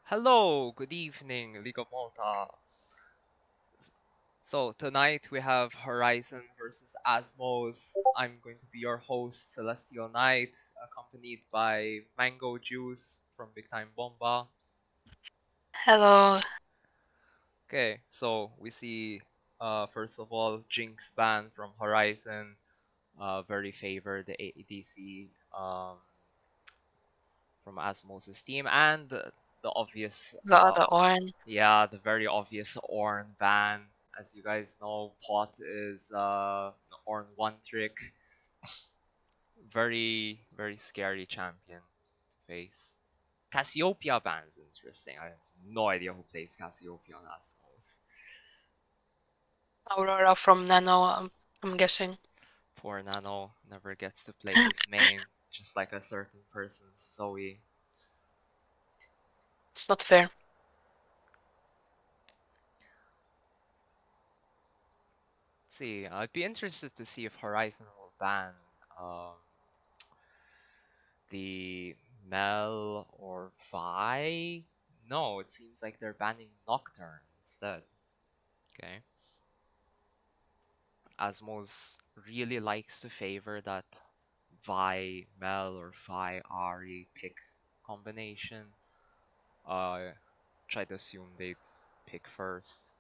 Hello, good evening, League of Malta. So tonight we have Horizon versus Azmows. I'm going to be your host, Celestial Knight, accompanied by Mango Juice from Big Time Bomba. Hello. Okay, so we see first of all Jinx ban from Horizon, very favored ADC from Azmows' team, and the obvious The other one. yeah, the very obvious Ornn ban. As you guys know, Pot is Ornn one trick. Very scary champion to face. Cassiopeia ban is interesting. I have no idea who plays Cassiopeia on Azmows. Aurora from Nano, I'm guessing. Poor Nano never gets to play his main, just like a certain person's Zoe. It's not fair. Let's see, I'd be interested to see if Horizon will ban um, the Mel or Vi. No, it seems like they're banning Nocturne instead. Okay. Asmos really likes to favor that Vi Mel or Vi Ari pick combination. Try to assume they'd pick first.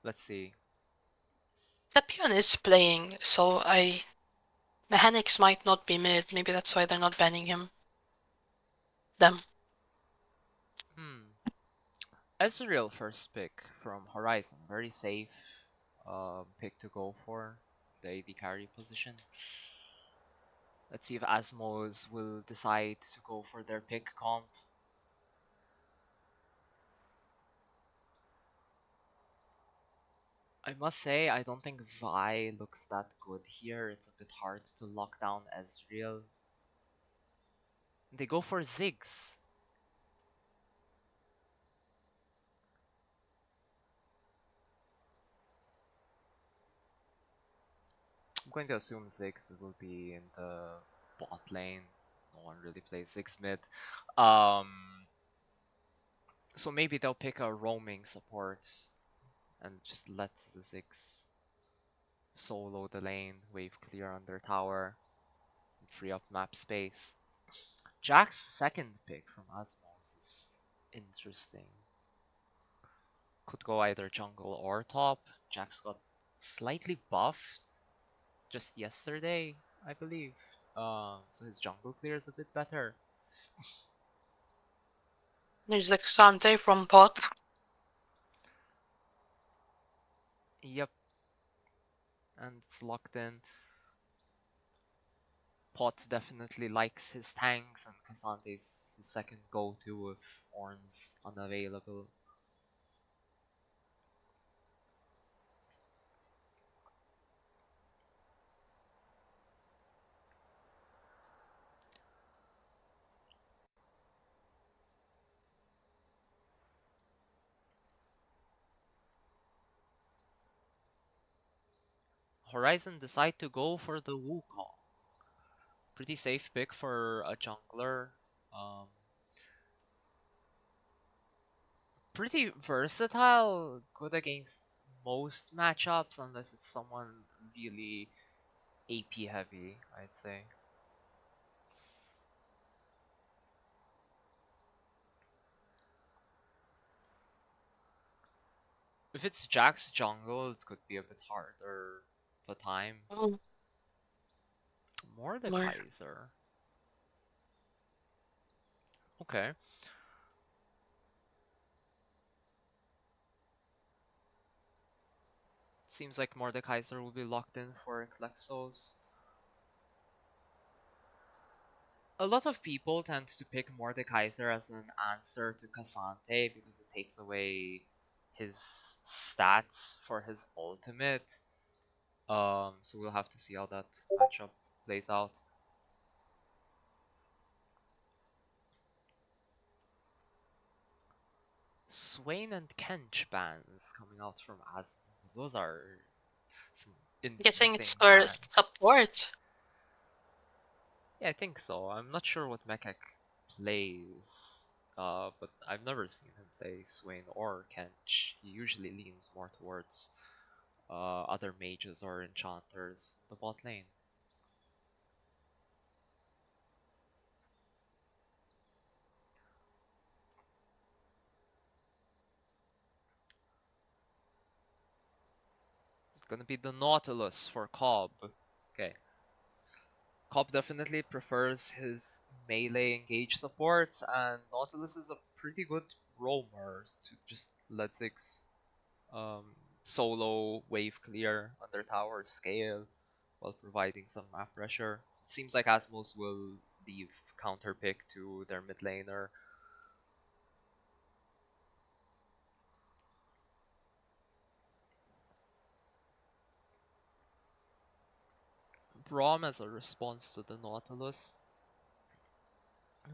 Let's see. Tapion is playing, so Mechanics might not be mid. Maybe that's why they're not banning him. Them. Ezreal first pick from Horizon. Very safe pick to go for. The AD carry position. Let's see if Asmos will decide to go for their pick comp. I must say, I don't think Vi looks that good here. It's a bit hard to lock down Ezreal. They go for Ziggs. I'm going to assume Ziggs will be in the bot lane. No one really plays Ziggs mid. So maybe they'll pick a roaming support and just let the Ziggs solo the lane, wave clear on their tower, and free up map space. Jack's second pick from Azmows is interesting. Could go either jungle or top. Jack's got slightly buffed just yesterday, I believe. So his jungle clear is a bit better. There's like Sante from Pot. Yep, and it's locked in. Pot definitely likes his tanks, and Cassante's his second go-to if Ornn's unavailable. Horizon decide to go for the Wukong. Pretty safe pick for a jungler. Um, Pretty versatile, good against most matchups unless it's someone really AP heavy, I'd say. If it's Jack's jungle, it could be a bit harder the time. Oh, more. Mordekaiser. Okay. Seems like Mordekaiser will be locked in for Klexos. A lot of people tend to pick Mordekaiser as an answer to Cassante because it takes away his stats for his ultimate. So we'll have to see how that matchup plays out. Swain and Kench bans coming out from Azmows. Those are some Guessing interesting it's for bans. support. Yeah, I think so. I'm not sure what Mekek plays, but I've never seen him play Swain or Kench. He usually leans more towards other mages or enchanters in the bot lane. It's gonna be the Nautilus for Cobb. Okay. Cobb definitely prefers his melee engage supports, and Nautilus is a pretty good roamer to just let Ziggs um, solo wave clear under tower scale while providing some map pressure. It seems like Azmows will leave counter pick to their mid laner. Braum as a response to the Nautilus.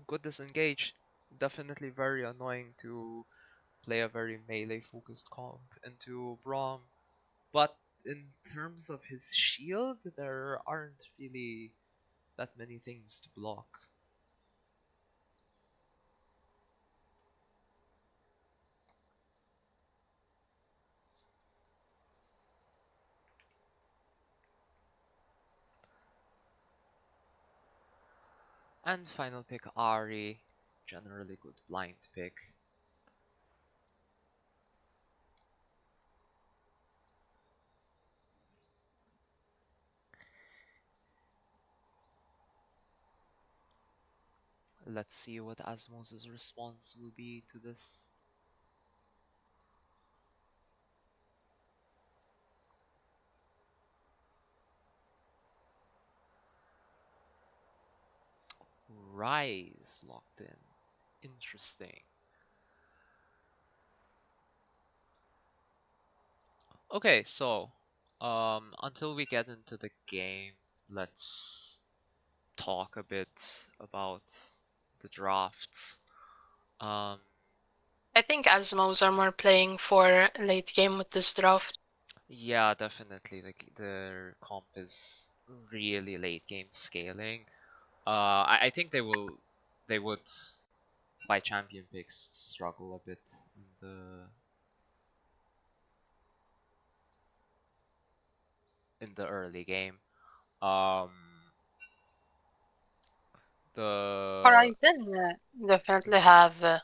Good disengage. Definitely very annoying to play a very melee focused comp into Braum. But in terms of his shield, there aren't really that many things to block. And final pick Ari, generally good blind pick. Let's see what Azmows' response will be to this. Rise locked in. Interesting. Okay, so until we get into the game, let's talk a bit about the drafts. Um, I think Azmows are more playing for late game with this draft. yeah, definitely. Like their comp is really late game scaling. I think they would by champion picks struggle a bit in the early game. Um, the Horizon definitely have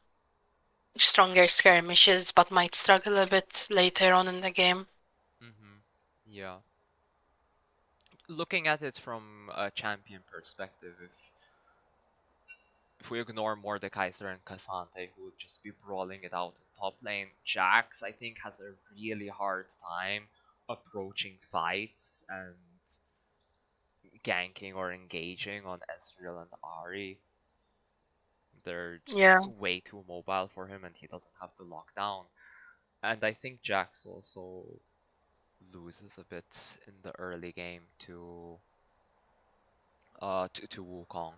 stronger skirmishes, but might struggle a bit later on in the game. yeah, looking at it from a champion perspective, if we ignore Mordekaiser and Cassante, who would just be brawling it out in top lane, Jax I think has a really hard time approaching fights and ganking or engaging on Ezreal and Ari. They're just Yeah. way too mobile for him, and he doesn't have the lockdown. And I think Jax also loses a bit in the early game to Wukong.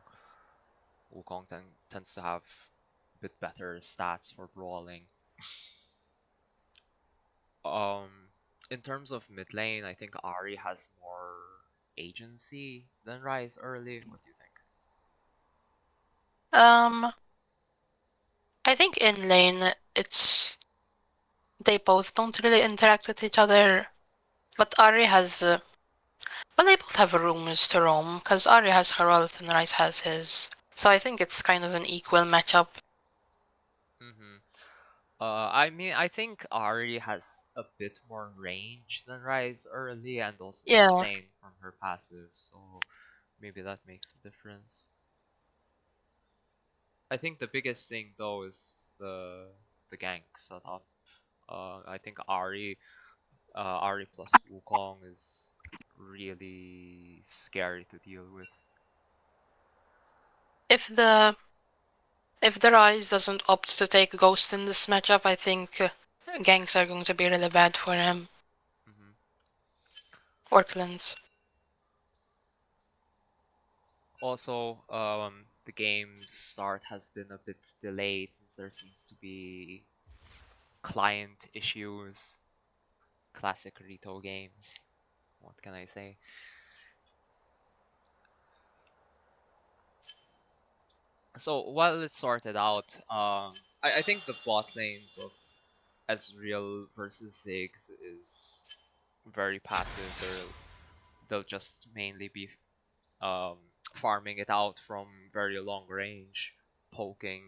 Wukong tends to have a bit better stats for brawling. Um, in terms of mid lane, I think Ari has more agency than Rise early. What do you think? Um, I think in lane it's they both don't really interact with each other, but Ari has well, they both have rooms to roam because Ari has Herald and Rice has his. So I think it's kind of an equal matchup. Mm-hmm. I mean, I think Ari has a bit more range than Rise early, and also Yeah. sustain from her passive, so maybe that makes a difference. I think the biggest thing though is the gank setup. I think Ari plus Wukong is really scary to deal with. If the if the Rise doesn't opt to take Ghost in this matchup, I think ganks are going to be really bad for him. Mm-hmm. Or cleanse. Also, the game's start has been a bit delayed since there seems to be client issues. Classic Rito games. What can I say? So while it's sorted out, I think the bot lanes of Ezreal versus Ziggs is very passive. They'll just mainly be um, farming it out from very long range, poking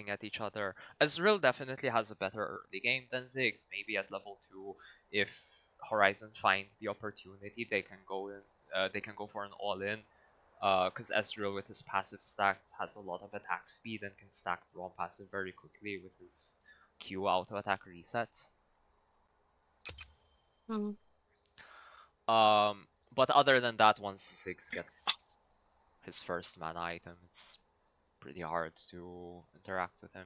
at each other. Ezreal definitely has a better early game than Ziggs. Maybe at level 2, if Horizon find the opportunity, they can go in. They can go for an all-in. Because Ezreal with his passive stacks has a lot of attack speed and can stack raw passive very quickly with his Q auto attack resets. Mm. But other than that, once Ziggs gets his first mana item, it's pretty hard to interact with him.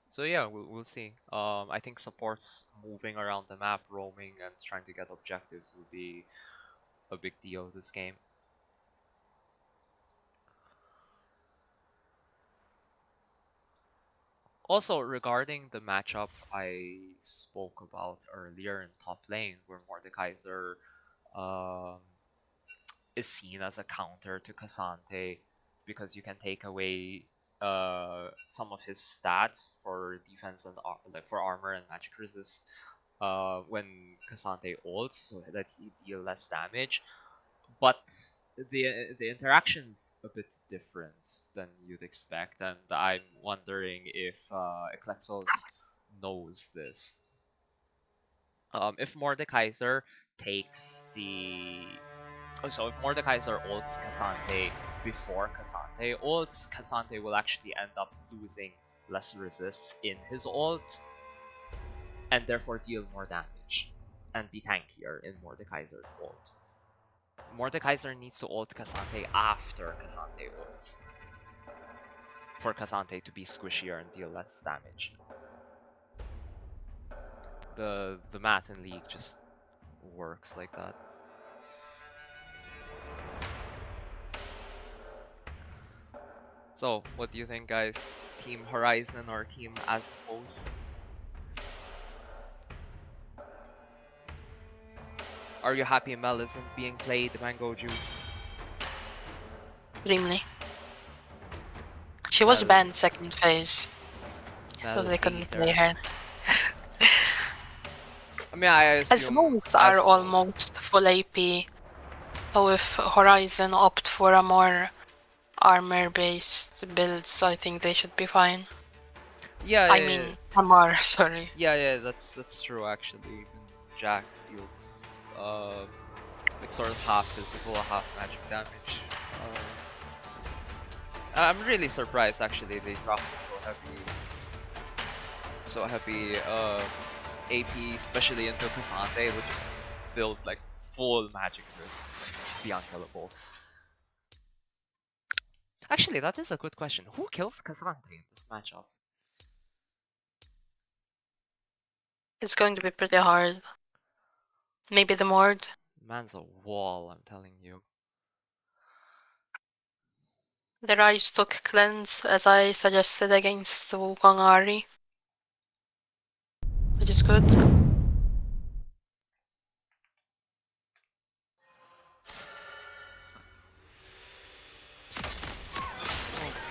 So yeah, we'll see. I think supports moving around the map, roaming, and trying to get objectives will be a big deal this game. Also, regarding the matchup I spoke about earlier in top lane, where Mordekaiser um, is seen as a counter to Cassante because you can take away some of his stats for defense and like for armor and magic resist when Cassante ults, so that he deal less damage. But the interaction's a bit different than you'd expect, and I'm wondering if Eclexos knows this. If Mordekaiser takes the so if Mordekaiser ults Cassante before Cassante ults, Cassante will actually end up losing less resists in his ult, and therefore deal more damage, and be tankier in Mordekaiser's ult. Mordekaiser needs to ult Cassante after Cassante ults, for Cassante to be squishier and deal less damage. The math in League just works like that. So, what do you think, guys? Team Horizon or Team Azmows? Are you happy Mel isn't being played, Mango Juice? Extremely. She was Mel, banned second phase, so Mel they couldn't play hater. her. I mean, I assume Azmows are Azmows. almost full AP. So if Horizon opt for a more armor-based build, so I think they should be fine. Yeah, I mean, Amar, sorry. yeah, that's true actually. Even Jax deals like sort of half physical, half magic damage. I'm really surprised actually they dropped it so heavy AP, especially into Cassante, which just build like full magic resist, be unkillable. Actually, that is a good question. Who kills Cassante in this matchup? It's going to be pretty hard. Maybe the Mord. Man's a wall, I'm telling you. The Rise took cleanse, as I suggested against the Wukong Ari, which is good.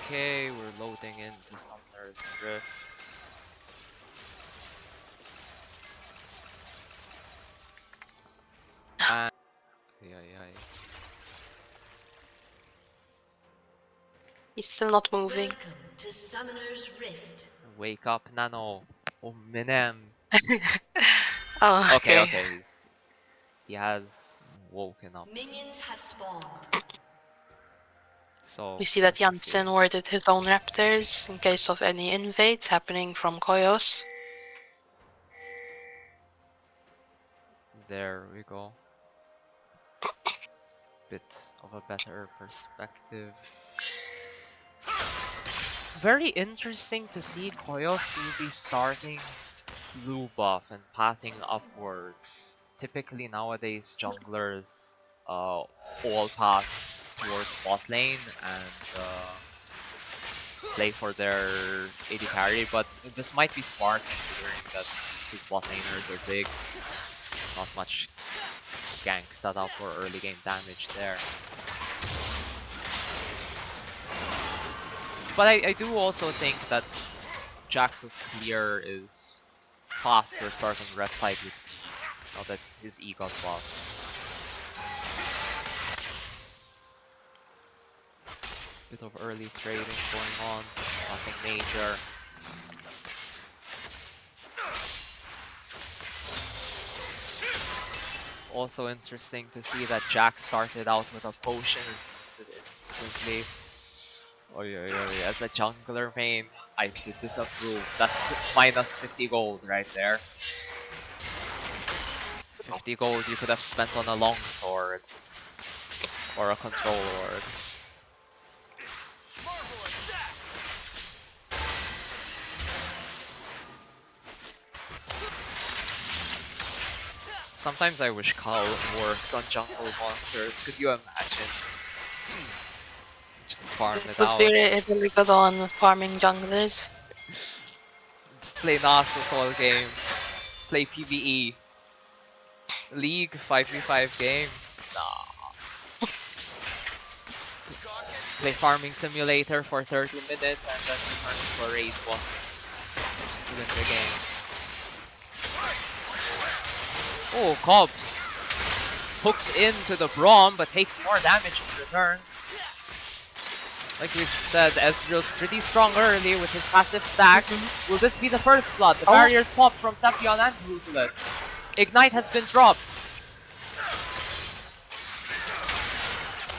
Okay, we're loading into Summoner's Rift. And He's still not moving. Welcome to Summoner's Rift. wake up, Nano. Oh, Minem. Oh, Okay, okay. he has woken up. Minions have spawned. So We see that let's see. Janssen warded his own raptors in case of any invades happening from Koyos. There we go. Bit of a better perspective. Very interesting to see Koyos will be starting blue buff and pathing upwards. Typically nowadays junglers all path towards bot lane and play for their AD carry, but this might be smart considering that his bot laner is a Ziggs. Not much gank set up for early game damage there. But I do also think that Jax's clear is faster starting red side with now that his E got buffed. Bit of early trading going on, nothing major. Also interesting to see that Jax started out with a potion and used it instantly. As a jungler main, I did disapprove. That's minus 50 gold right there. 50 gold you could have spent on a longsword or a control ward. Sometimes I wish Khal worked on jungle monsters. Could you imagine? Just farm it It would out. be really good on farming junglers. Just play Nasus all game. Play PvE. League 5v5 game. Nah. Play Farming Simulator for 30 minutes and then return to a raid boss. Just to win the game. Oh, Cobbs hooks into the Braum but takes more damage in return. Like we said, Ezreal's pretty strong early with his passive stack. Will this be the first blood? The barriers pop from Sephion and Ruthless. Ignite has been dropped.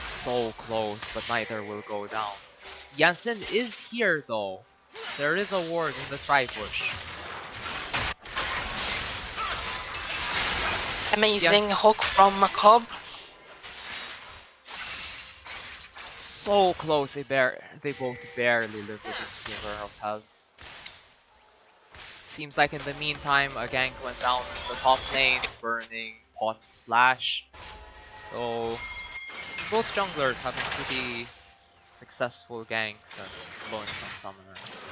So close, but neither will go down. Janssen is here though. There is a ward in the tri-bush. Amazing hook from Cobb. So close, they both barely live with a sliver of health. Seems like in the meantime, a gank went down in the top lane, burning Pot's flash. So both junglers having pretty successful ganks and blowing some summoners.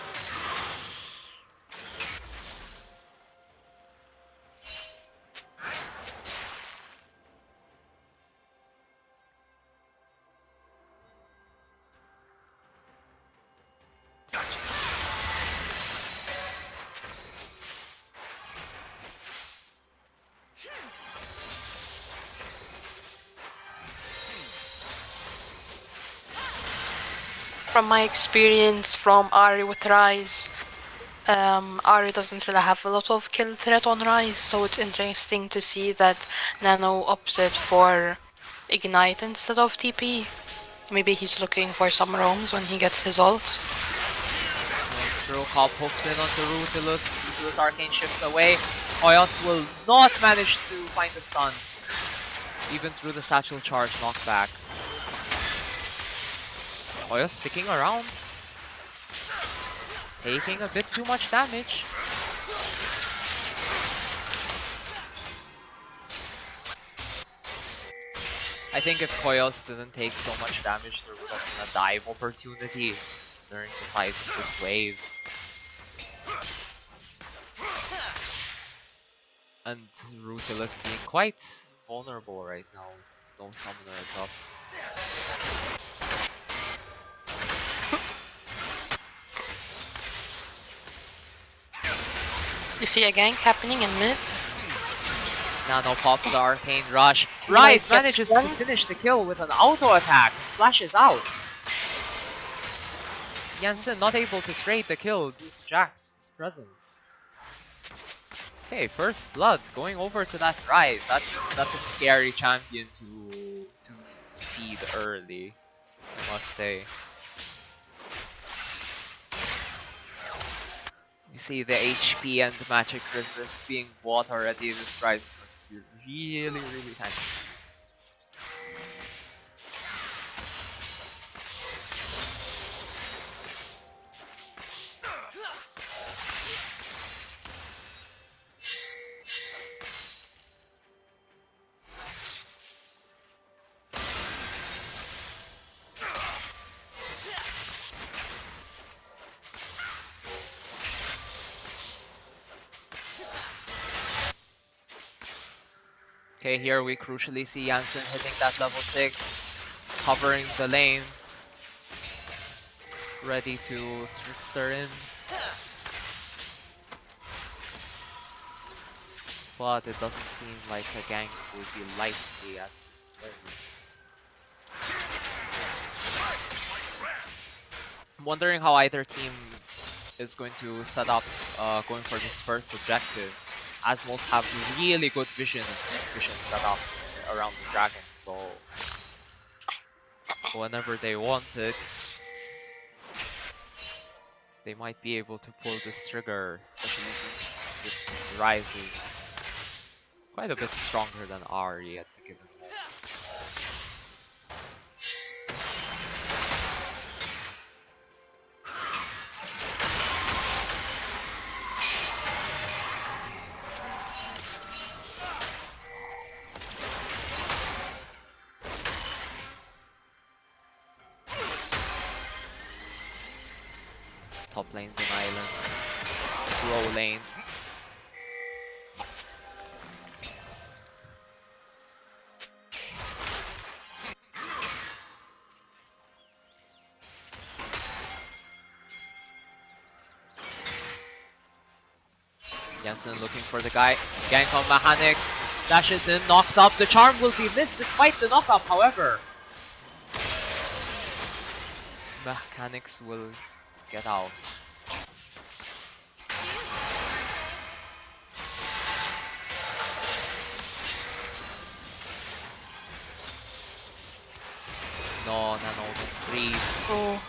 From my experience from Ahri with Ryze, Ahri doesn't really have a lot of kill threat on Ryze, so it's interesting to see that Nano opted for Ignite instead of TP. Maybe he's looking for some roams when he gets his ult. Cobb hooks in onto Ruthless. Ruthless Arcane shifts away. Hoyos will not manage to find the stun, even through the Satchel Charge knockback. Hoyos sticking around, taking a bit too much damage. I think if Hoyos didn't take so much damage, there would have been a dive opportunity considering the size of this wave. And Ruthless being quite vulnerable right now with no summoner up. You see a gank happening in mid? Nano pops the Arcane Rush. Ryze manages to finish the kill with an auto attack. Flashes out. Janssen not able to trade the kill due to Jax's presence. Okay, first blood going over to that Ryze. That's a scary champion to feed early, I must say. You see the HP and the magic resist being bought already. This Ryze must be really tanky. Okay, here we crucially see Janssen hitting that level 6, covering the lane, ready to trickster in. But it doesn't seem like a gank would be likely at this moment. I'm wondering how either team is going to set up going for this first objective. Azmows have really good vision set up around the dragon, so whenever they want it, they might be able to pull this trigger, especially since this Rise is quite a bit stronger than Ari at the given moment. Top lane's an island. Row lane. Janssen looking for the guy. Gank on Mechanics. Dashes in, knocks up. The charm will be missed despite the knockup, however. Mechanics will get out. No, Nano don't breathe. Oh.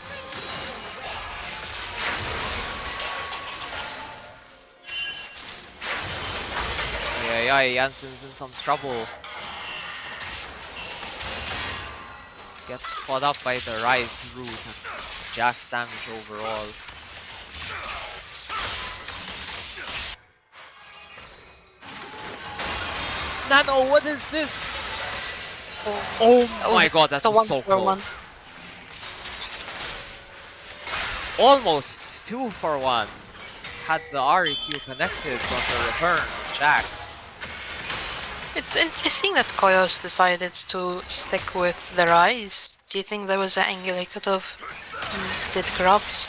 Yeah, Janssen's in some trouble. Gets caught up by the Rise root and Jack's damage overall. Nano, what is this? Oh my god, that was so close. Almost 2 for 1. Had the REQ connected from the return of Jax. It's interesting that Koyos decided to stick with the Rise. Do you think there was an angle he could have did grubs?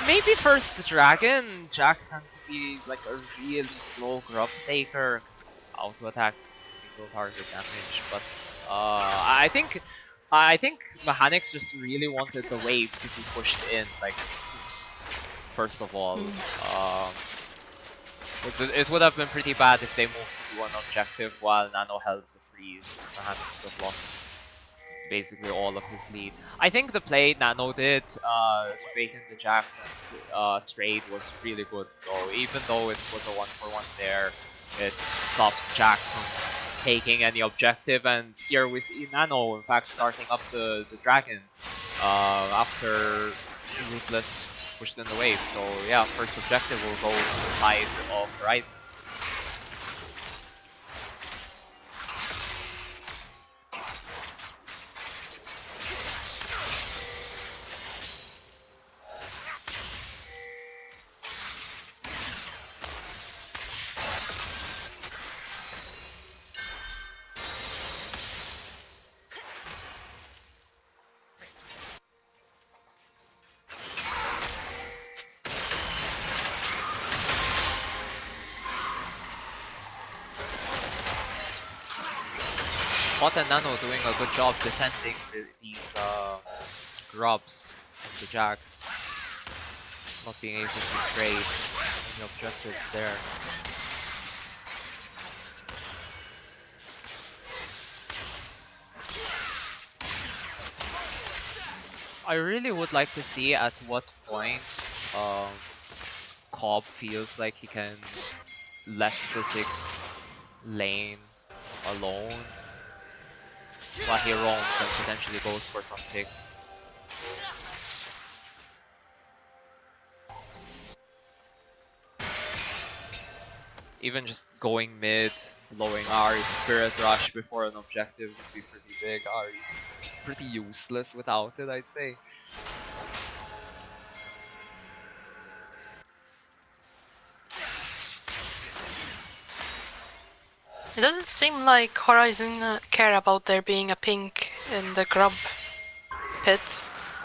Maybe first the Dragon. Jax tends to be like a really slow grub staker. Auto attacks single target damage, but I think Mechanics just really wanted the wave to be pushed in. Like first of all, it would have been pretty bad if they moved to do an objective while Nano held the freeze. Mechanics would have lost basically all of his lead. I think the play Nano did to bait in the Jax and trade was really good though. Even though it was a 1-for-1 there, it stops Jax from taking any objective, and here we see Nano in fact starting up the dragon after Ruthless pushed in the wave. So yeah, first objective will go to the side of Horizon. Bot and Nano doing a good job defending these grubs from the Jax. Not being able to trade any objectives there. I really would like to see at what point Cobb feels like he can let the 6 lane alone while he roams and potentially goes for some picks. Even just going mid, blowing Ari's Spirit Rush before an objective would be pretty big. Ari's pretty useless without it, I'd say. It doesn't seem like Horizon care about there being a pink in the grub pit.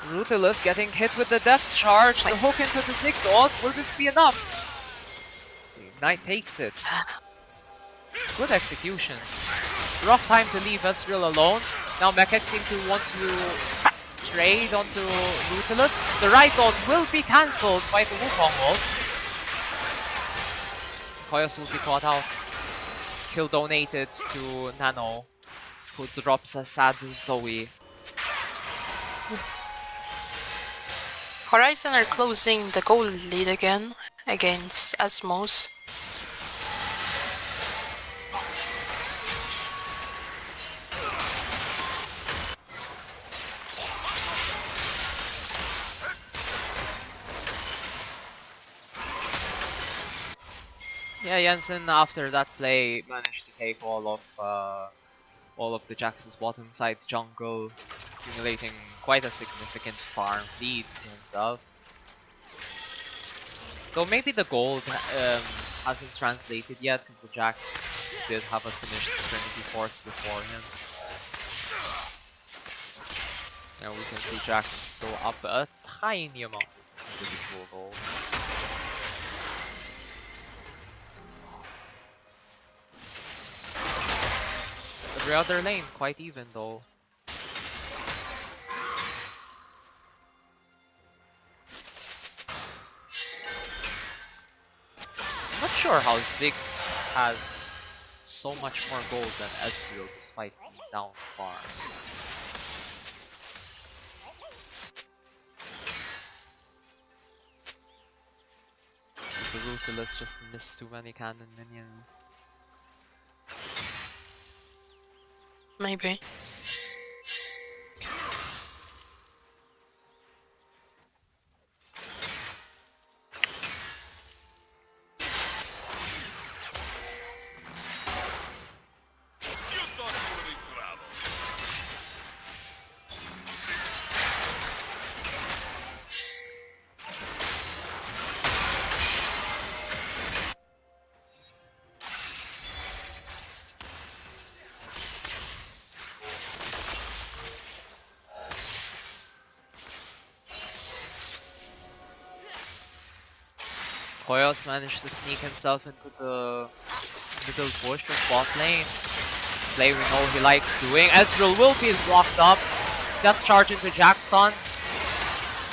Ruthless getting hit with the Death Charge, the hook into the Ziggs ult. Will this be enough? The Ignite takes it. Good executions. Rough time to leave Ezreal alone. Now Mechek seem to want to trade onto Ruthless. The Rise ult will be cancelled by the Wukong ult. Koyos will be caught out. Kill donated to Nano, who drops a sad Zoe. Horizon are closing the goal lead again against Azmows. Yeah, Jensen after that play managed to take all of the Jax's bottom side jungle, accumulating quite a significant farm lead to himself. Though maybe the gold hasn't translated yet, because the Jax did have a finished Trinity Force before him. And we can see Jax is still up a tiny amount of individual gold. Every other lane quite even though. I'm not sure how Ziggs has so much more gold than Ezreal despite being down far. The Ruthless just missed too many cannon minions. Maybe. Koyos managed to sneak himself into the middle bush of bot lane. Play we know he likes doing. Ezreal will be blocked up. Death charge into Jackstun.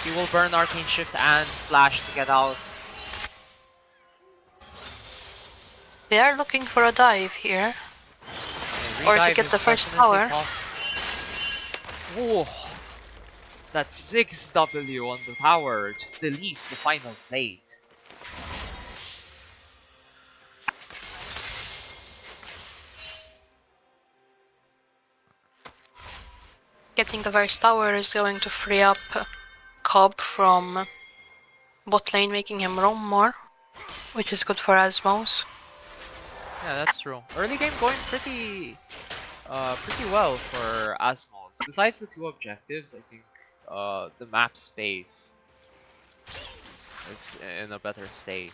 He will burn Arcane Shift and Flash to get out. They are looking for a dive here. Okay, Or to redive get is the first definitely tower. possible. Whoa. That 6W on the tower just deletes the final plate. Getting the first tower is going to free up Cobb from bot lane, making him roam more, which is good for Azmows. Yeah, that's true. Early game going pretty well for Azmows. Besides the two objectives, I think the map space is in a better state.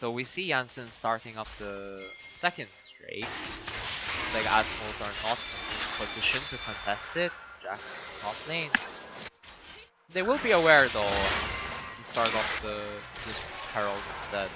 Though we see Janssen starting up the second straight. Like Azmows are not in position to contest it. Jack's top lane. They will be aware though to start off the Herald instead.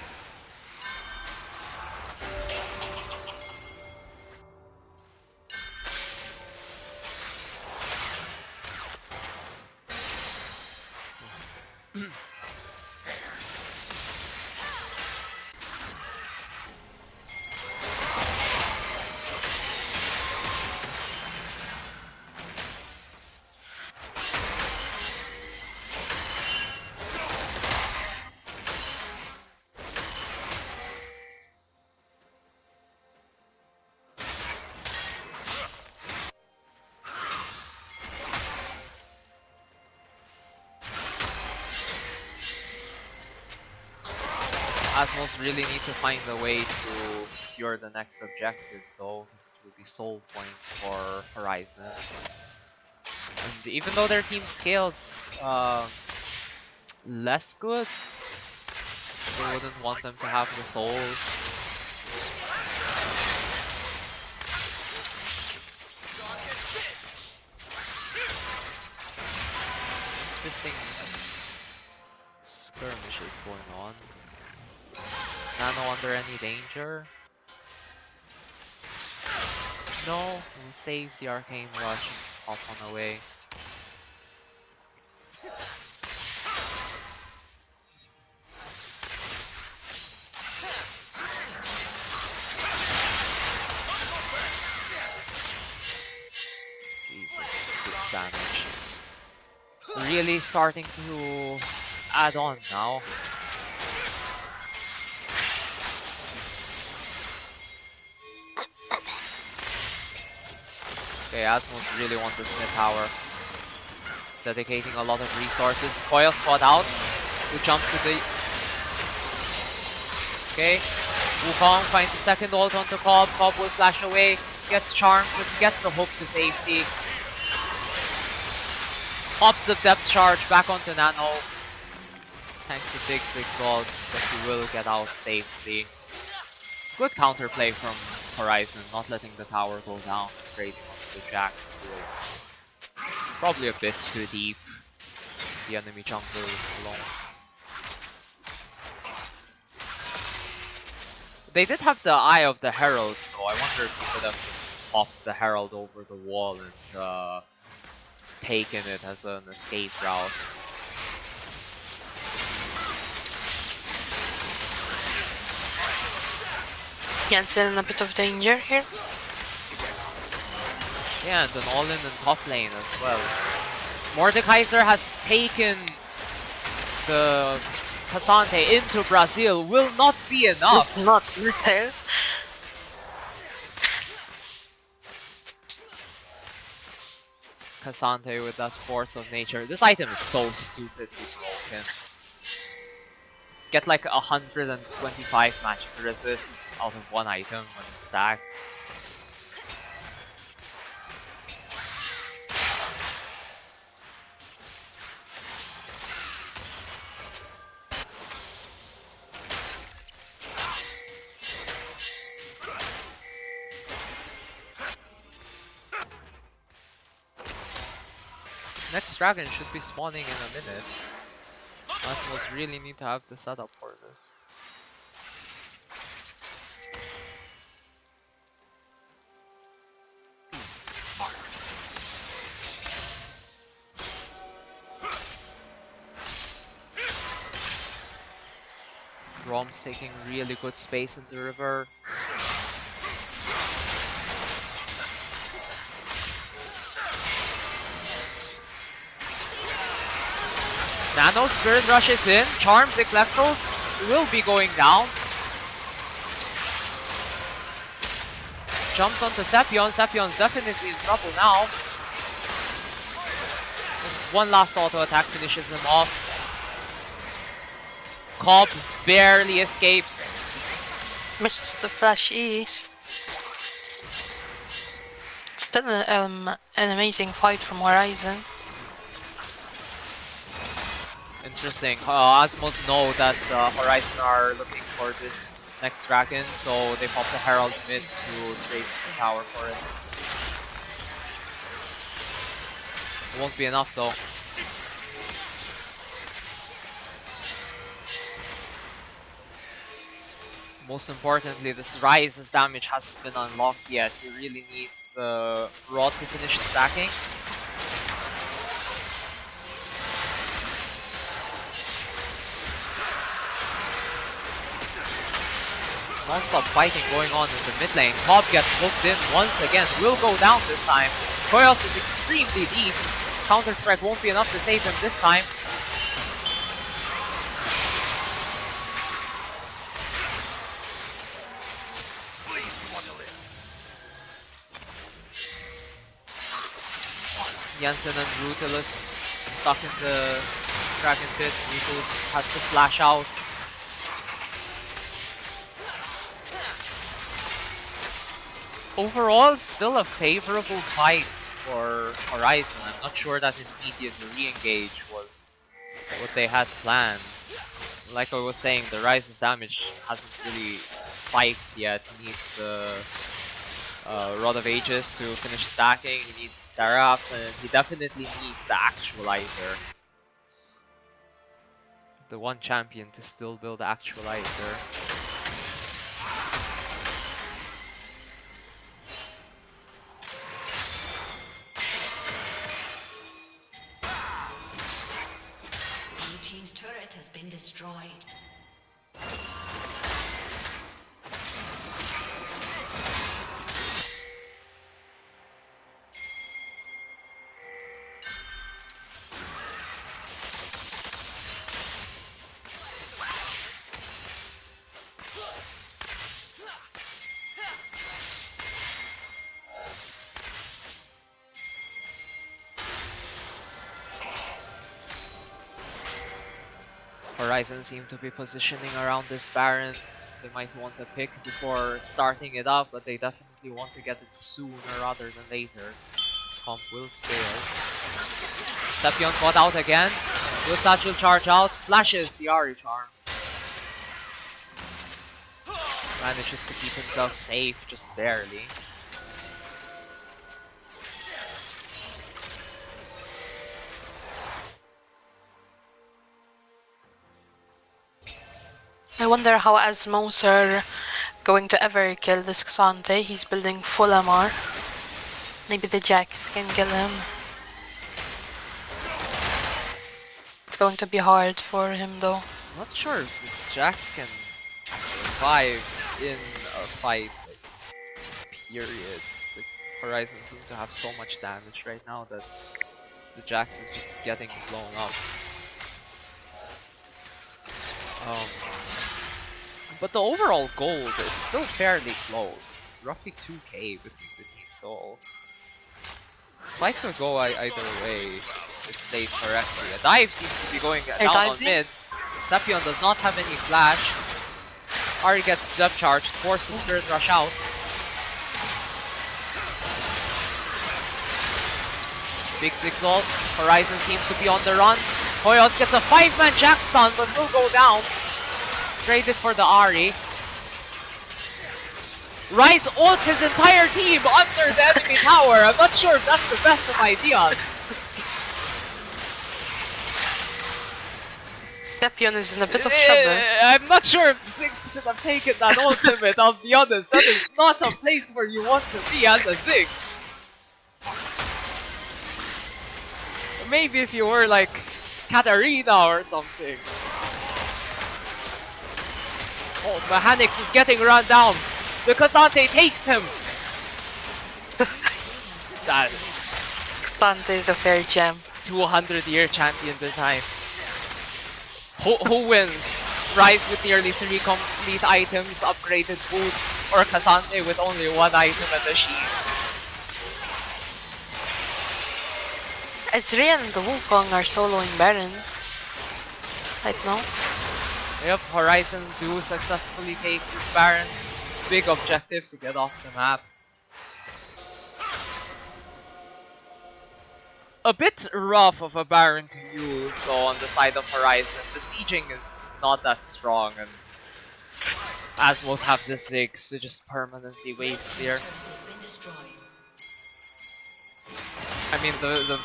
Azmows really need to find a way to secure the next objective though, because it will be soul points for Horizon. And even though their team scales less good, still wouldn't want them to have the soul. interesting skirmishes going on. Is Nano under any danger? No, we'll save the Arcane Rush and hop on our way. Jesus, 6 damage. Really starting to add on now. Okay, Azmows really want this mid tower. Dedicating a lot of resources. Koyo squad out. Who jump to the... Okay. Wukong finds the second ult onto Cobb. Cobb will flash away. Gets charmed, but gets the hook to safety. Pops the depth charge back onto Nano. Thanks to Big Six ult, but he will get out safely. Good counterplay from Horizon, not letting the tower go down, trading onto the Jax, who was probably a bit too deep. The enemy jungle alone. They did have the Eye of the Herald, though. I wonder if he could have just popped the Herald over the wall and taken it as an escape route. Jensen in a bit of danger here. Yeah, and an all-in and top lane as well. Mordekaiser has taken the Cassante into Brazil. Will not be enough. It's not there. Cassante with that force of nature. This item is so stupidly broken. Get like 125 magic resist out of one item when it's stacked. Next dragon should be spawning in a minute. Azmows really need to have the setup for this. Rom's taking really good space in the river. Nano Spirit rushes in, charms Eclexos, will be going down. Jumps onto Sepion, Sepion's definitely in trouble now. One last auto attack finishes him off. Cobb barely escapes. Misses the flashies. It's still an amazing fight from Horizon. Interesting. Azmows know that Horizon are looking for this next dragon, so they pop the Herald mid to trade the tower for it. It won't be enough though. Most importantly, this Rise's damage hasn't been unlocked yet. He really needs the Rod to finish stacking. Non-stop fighting going on in the mid lane. Cobb gets hooked in once again. Will go down this time. Koyos is extremely deep. Counter-strike won't be enough to save him this time. Jensen and Brutalus stuck in the Dragon Pit. Brutalus has to flash out. Overall, still a favorable fight for Horizon. I'm not sure that immediate re-engage was what they had planned. Like I was saying, the Rise's damage hasn't really spiked yet. He needs the Rod of Ages to finish stacking. He needs Seraphs, and he definitely needs the Actualizer. The one champion to still build Actualizer. Blue team's turret has been destroyed. Horizon seem to be positioning around this Baron. They might want to pick before starting it up, but they definitely want to get it sooner rather than later. This comp will scale. Sepion fought out again. Will Satchel charge out, flashes the Ari charm. Manages to keep himself safe, just barely. I wonder how Azmows are going to ever kill this Xante. He's building full MR. Maybe the Jax can kill him. It's going to be hard for him though. I'm not sure if this Jax can survive in a fight, period. The Horizon seem to have so much damage right now that the Jax is just getting blown up. But the overall gold is still fairly close. Roughly 2k between the teams, so fight could go either way if played correctly. A dive seems to be going down on mid. Sepion does not have any flash. Ari gets depth charged, forces Spirit Rush out. Big 6 ult. Horizon seems to be on the run. Hoyos gets a 5-man Jack stun, but will go down. Traded for the Ari. Ryze ults his entire team under the enemy tower. I'm not sure if that's the best of ideas. Sepion is in a bit of trouble. I'm not sure if Ziggs should have taken that ultimate, I'll be honest. That is not a place where you want to be as a Ziggs. Maybe if you were like Katarina or something. Oh, Mechanix is getting run down. The Cassante takes him. That Xante is a fair gem. 200-year champion this time. Who wins? Ryze with nearly 3 complete items, upgraded boots, or Cassante with only 1 item and a shield? Ezreal and the Wukong are soloing Baron right now. Yep, Horizon do successfully take this Baron. Big objective to get off the map. A bit rough of a Baron to use though on the side of Horizon. The sieging is not that strong and Azmows have the Ziggs to just permanently wave clear. I mean the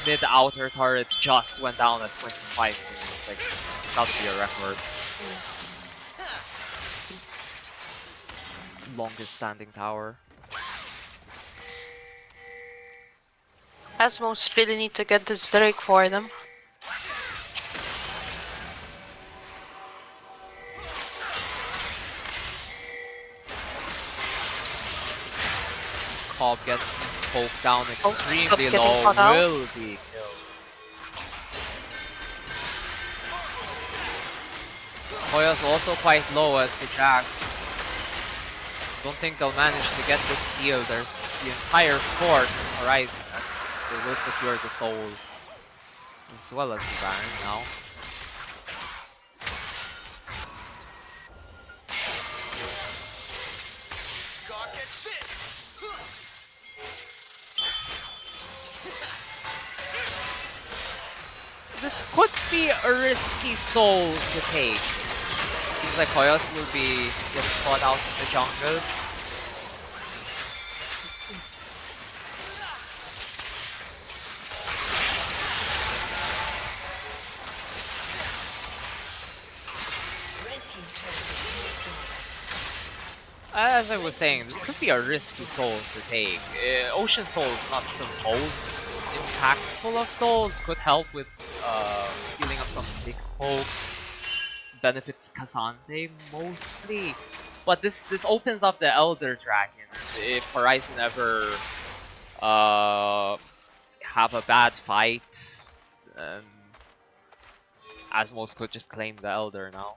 mid-outer turret just went down at 25 minutes. Like, it's got to be a record. Longest standing tower. Azmows really need to get this Drake for them. Cobb gets poked down extremely Cobb low, caught out. will be killed. Hoya's also quite low as the Jax. Don't think they'll manage to get this steal. There's the entire force of Horizon and they will secure the soul as well as the Baron now. This could be a risky soul to take. Seems like Hoyos will be getting caught out in the jungle. As I was saying, this could be a risky soul to take. Ocean Soul is not the most impactful of souls. Could help with healing up some 6 poke. Benefits Cassante mostly. But this opens up the Elder Dragon. If Horizon ever have a bad fight, Azmows could just claim the Elder now.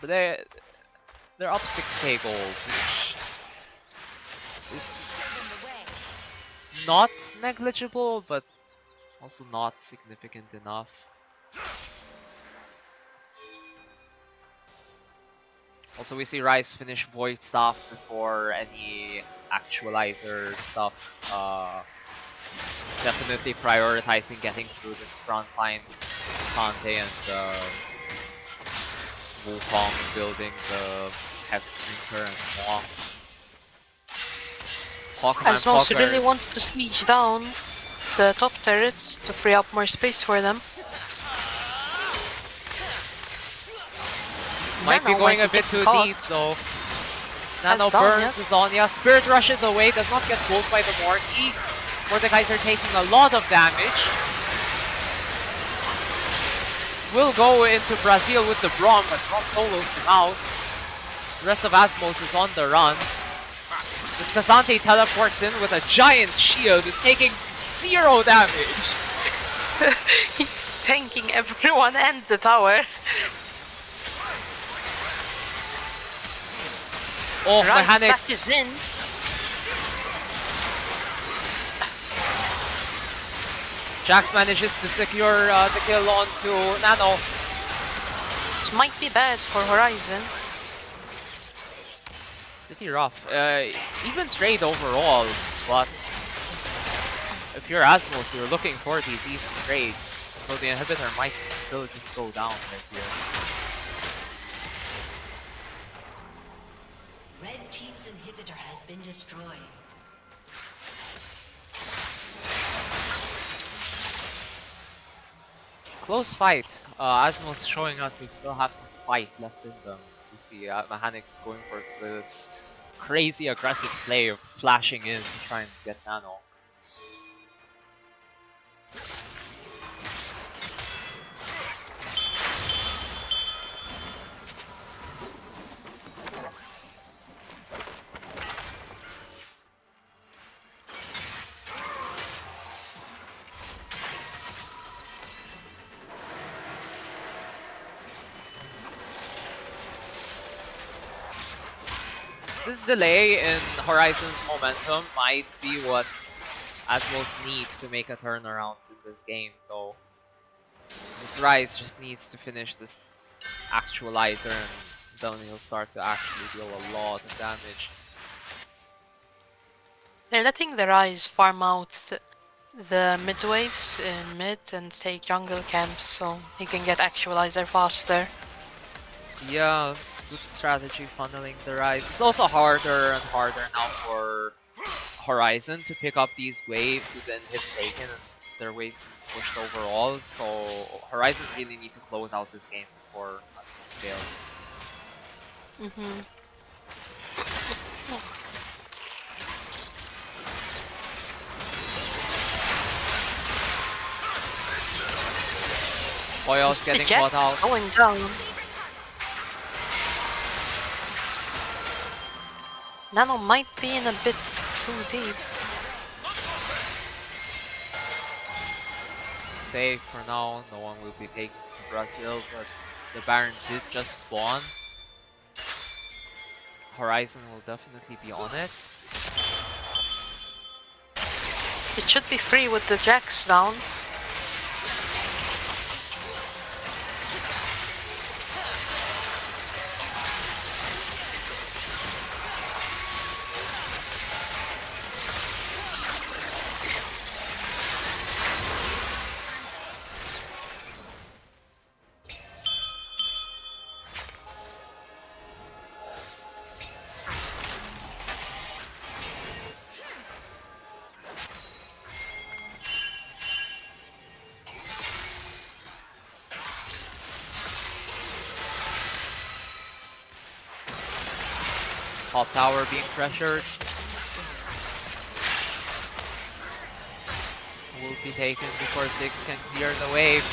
But they're up 6k gold, which is not negligible, but also not significant enough. Also, we see Rise finish Void Staff before any Actualizer stuff. Definitely prioritizing getting through this front line. Sante and Wukong building the Hex Drinker and Wong. Azmows really wants to siege down the top turrets to free up more space for them. This might be going a bit too deep though. Nano burns Zonya. Spirit rushes away, does not get pulled by the Morty. Mordekaiser taking a lot of damage. Will go into Brazil with the Braum, but Braum solos him out. The rest of Azmows is on the run. This Cassante teleports in with a giant shield, is taking 0 damage. He's tanking everyone and the tower. Oh, mechanics is in. Jax manages to secure the kill onto Nano. This might be bad for Horizon. Pretty rough. Even trade overall, but if you're Azmows, you're looking for these even trades. So the inhibitor might still just go down right here. Red team's inhibitor has been destroyed. Close fight. Azmows showing us they still have some fight left in them. You see Mechanics going for this crazy aggressive play of flashing in to try and get Nano. This delay in Horizon's momentum might be what Azmows needs to make a turnaround in this game, though. This Rise just needs to finish this Actualizer and then he'll start to actually deal a lot of damage. They're letting the Rise farm out the mid waves in mid and take jungle camps so he can get Actualizer faster. Yeah, good strategy funneling the Rise. It's also harder and harder now for Horizon to pick up these waves with the inhibs taken and their waves pushed overall, so Horizon really need to close out this game before Azmows scale. Oil's getting bought out. Going down. Nano might be in a bit too deep. Safe for now, no one will be taking to Brazil, but the Baron did just spawn. Horizon will definitely be on it. It should be free with the Jax down. Top tower being pressured. Will be taken before Ziggs can clear the wave.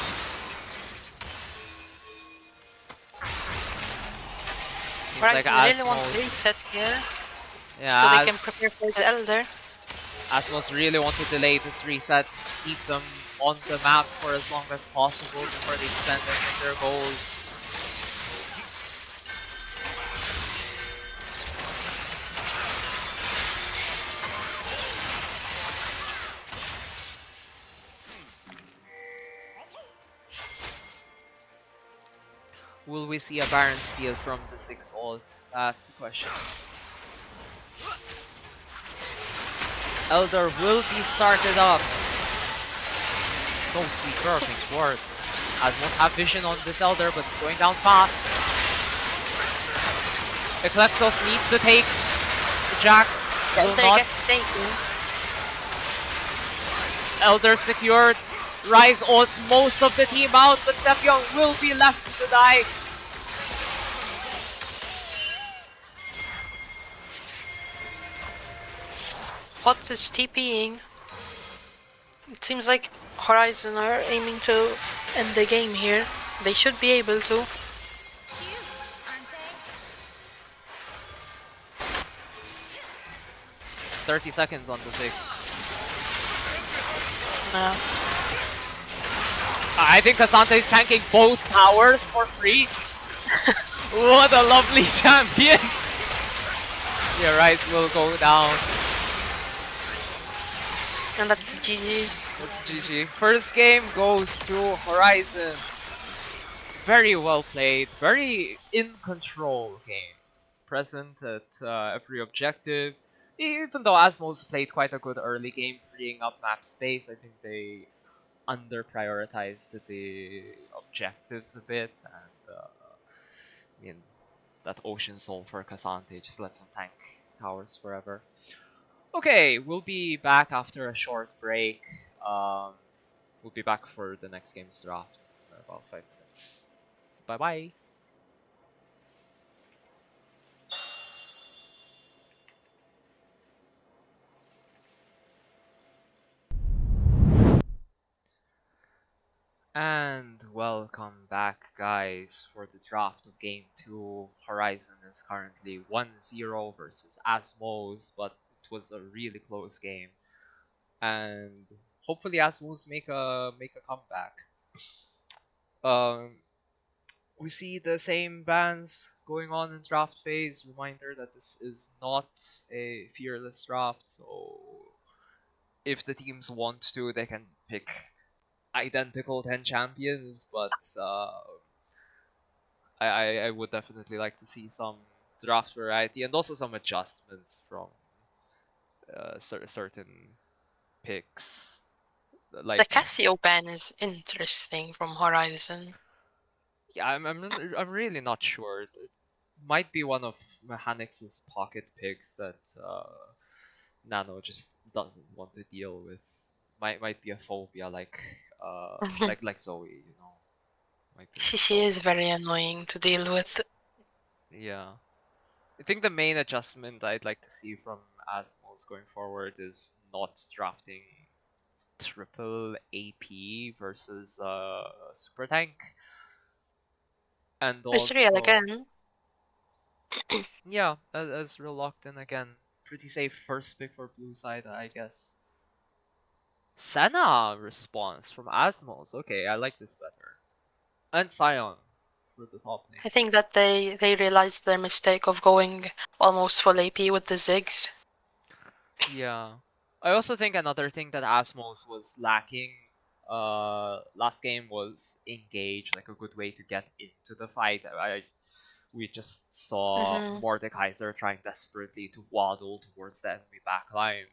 Seems like Horizon really want to Azmows. reset here, so Yeah, they can prepare for the Elder. Azmows really want to delay this reset, keep them on the map for as long as possible before they spend any of their gold. Will we see a Baron steal from the 6 ult? That's the question. Elder will be started up. Oh, sweet burping word. Azmows have vision on this Elder, but it's going down fast. Eclexos needs to take the Jax. Elder gets taken. Elder secured. Ryze ults most of the team out, but Sephion will be left to die. What is TPing? It seems like Horizon are aiming to end the game here. They should be able to. 30 seconds on the 6. I think Cassandra is tanking both towers for free. What a lovely champion! Yeah, Ryze will go down. And that's GG. That's GG. First game goes to Horizon. Very well played, very in control game. Present at every objective. Even though Azmows played quite a good early game, freeing up map space, I think they under prioritized the objectives a bit, and I mean that Ocean Soul for Cassante just lets him tank towers forever. Okay, we'll be back after a short break. We'll be back for the next game's draft in about 5 minutes. Bye bye. And welcome back, guys, for the draft of Game 2. Horizon is currently 1-0 versus Azmows, but it was a really close game. And hopefully Azmows make a comeback. We see the same bans going on in draft phase. Reminder that this is not a fearless draft, so if the teams want to, they can pick identical 10 champions, but I would definitely like to see some draft variety and also some adjustments from certain picks. The Like, Casio ban is interesting from Horizon. yeah, I'm really not sure. It might be one of Mechanics' pocket picks that Nano just doesn't want to deal with. Might be a phobia like like Zoe, you know. Might be She is very annoying to deal with. Yeah. I think the main adjustment I'd like to see from Azmows going forward is not drafting triple AP versus super tank. And It's real also, again. yeah, as real locked in again. Pretty safe first pick for blue side, I guess. Senna response from Azmows. Okay, I like this better. And Sion for the top lane. I think that they realized their mistake of going almost full AP with the Ziggs. Yeah. I also think another thing that Azmows was lacking last game was engage, like a good way to get into the fight. We just saw Mordekaiser trying desperately to waddle towards the enemy backline.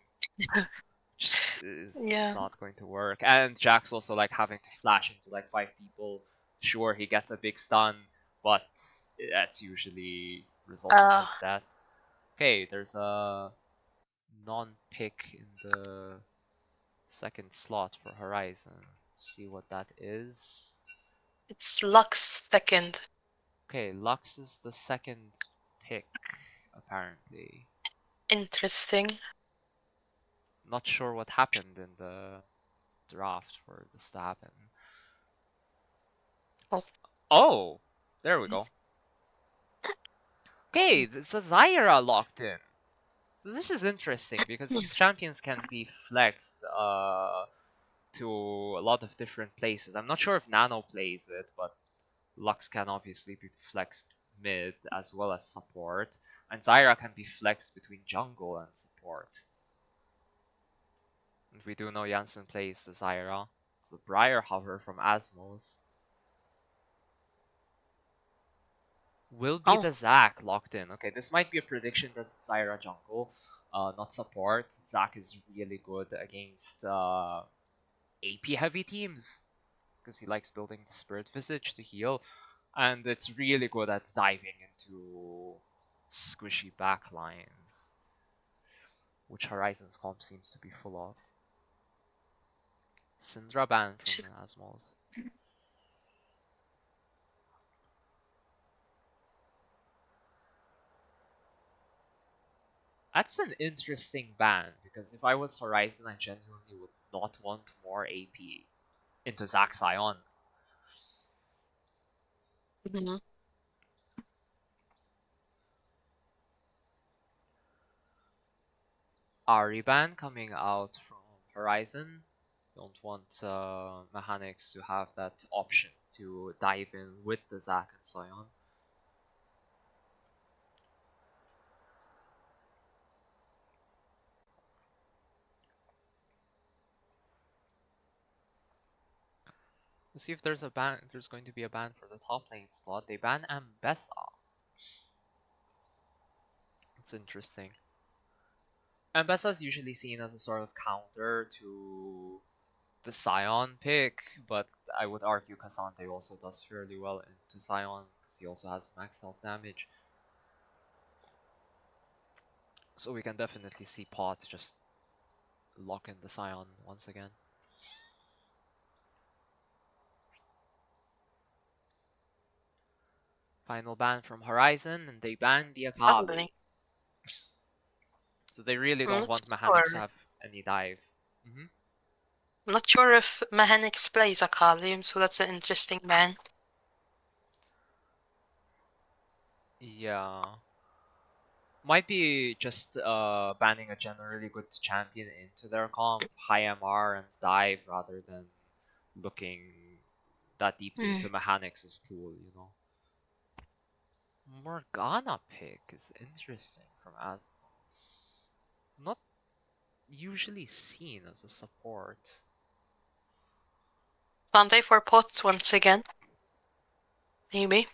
Just is Yeah. not going to work. And Jax also like having to flash into like 5 people. Sure, he gets a big stun, but that's usually results in his death. Okay, there's a non-pick in the second slot for Horizon. Let's see what that is. It's Lux second. Okay, Lux is the second pick. apparently. Interesting. Not sure what happened in the draft for this to happen. Oh. Oh, there we go. Okay, the Zyra locked in. So this is interesting because these champions can be flexed to a lot of different places. I'm not sure if Nano plays it, but Lux can obviously be flexed mid as well as support, and Zyra can be flexed between jungle and support. And we do know Janssen plays the Zyra. So Briar Hover from Azmows. Will be the Zac locked in. Okay, this might be a prediction that Zyra jungle, not support. Zac is really good against AP heavy teams because he likes building the Spirit Visage to heal, and it's really good at diving into squishy backlines, which Horizon's comp seems to be full of. Syndra ban from Azmows. That's an interesting ban, because if I was Horizon, I genuinely would not want more AP into Zac Sion. Mm-hmm. Ari ban coming out from Horizon. Don't want mechanics to have that option to dive in with the Zac and Sion. Let's see if there's a ban. There's going to be a ban for the top lane slot. They ban Ambessa. It's interesting. Ambessa is usually seen as a sort of counter to the Sion pick, but I would argue Cassante also does fairly well into Sion because he also has max health damage. So we can definitely see Pot just lock in the Sion once again. Final ban from Horizon, and they ban the Akali. So they really don't want mechanics to have any dive. I'm not sure if Mechanics plays Akali, so that's an interesting ban. Yeah. Might be just banning a generally good champion into their comp, high MR and dive, rather than looking that deeply into mechanics' pool, you know. Morgana pick is interesting from Azmows. Not usually seen as a support. Sunday for pots once again. Maybe.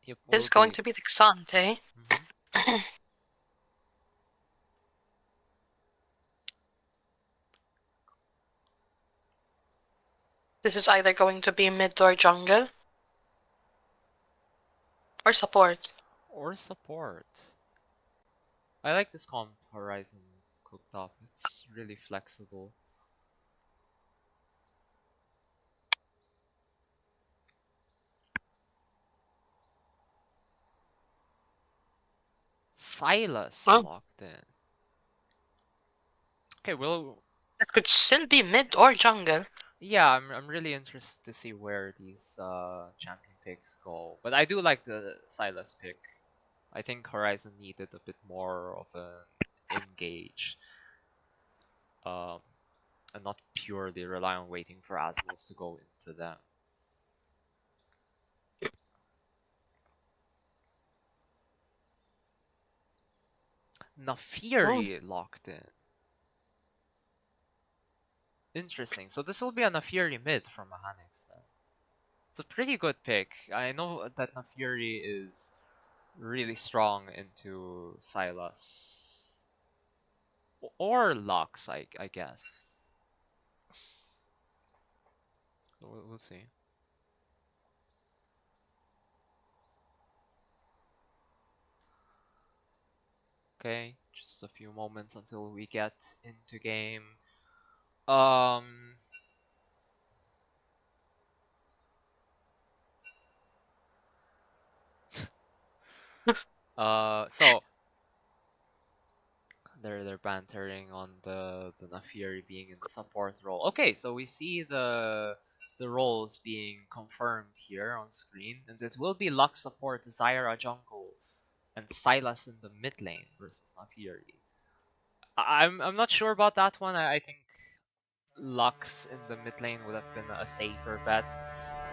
Yep, This is going to be the Xante. This is either going to be mid or jungle. Or support. Or support. I like this comp Horizon cooked up. It's really flexible. Silas locked in. Okay, well, it could still be mid or jungle. Yeah, I'm really interested to see where these champion picks go. But I do like the Silas pick. I think Horizon needed a bit more of an engage. And not purely rely on waiting for Azmows to go into them. Nafiri locked in. Interesting. So this will be a Nafiri mid from mechanics. It's a pretty good pick. I know that Nafiri is really strong into Silas. Or Lux, I guess. We'll see. Okay, just a few moments until we get into game. So they're bantering on the Nafiri being in the support role. Okay, so we see the roles being confirmed here on screen, and it will be Lux support, Zyra jungle, and Sylas in the mid lane versus Nafiri. I'm not sure about that one. I think Lux in the mid lane would have been a safer bet, since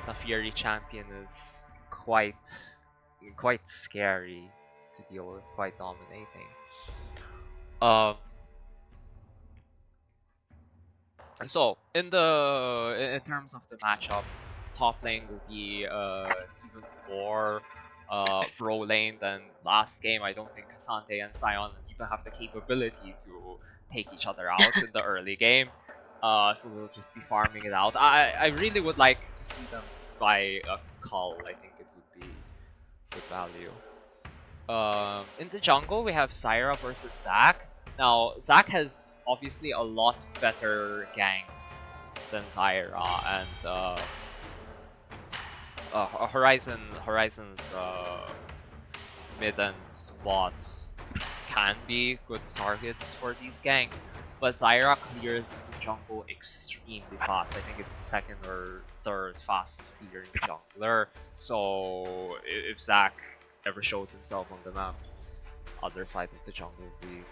Nafiri champion is quite scary to deal with, quite dominating. So in terms of the matchup, top lane will be even more bro lane than last game. I don't think Kasante and Sion even have the capability to take each other out in the early game. So they'll just be farming it out. I really would like to see them buy a Cull. I think it would be good value. In the jungle, we have Zyra versus Zac. Now, Zac has obviously a lot better ganks than Zyra, and Horizon's mid and bots can be good targets for these ganks, but Zyra clears the jungle extremely fast. I think it's the second or third fastest clearing jungler. So if Zac ever shows himself on the map, other side of the jungle will be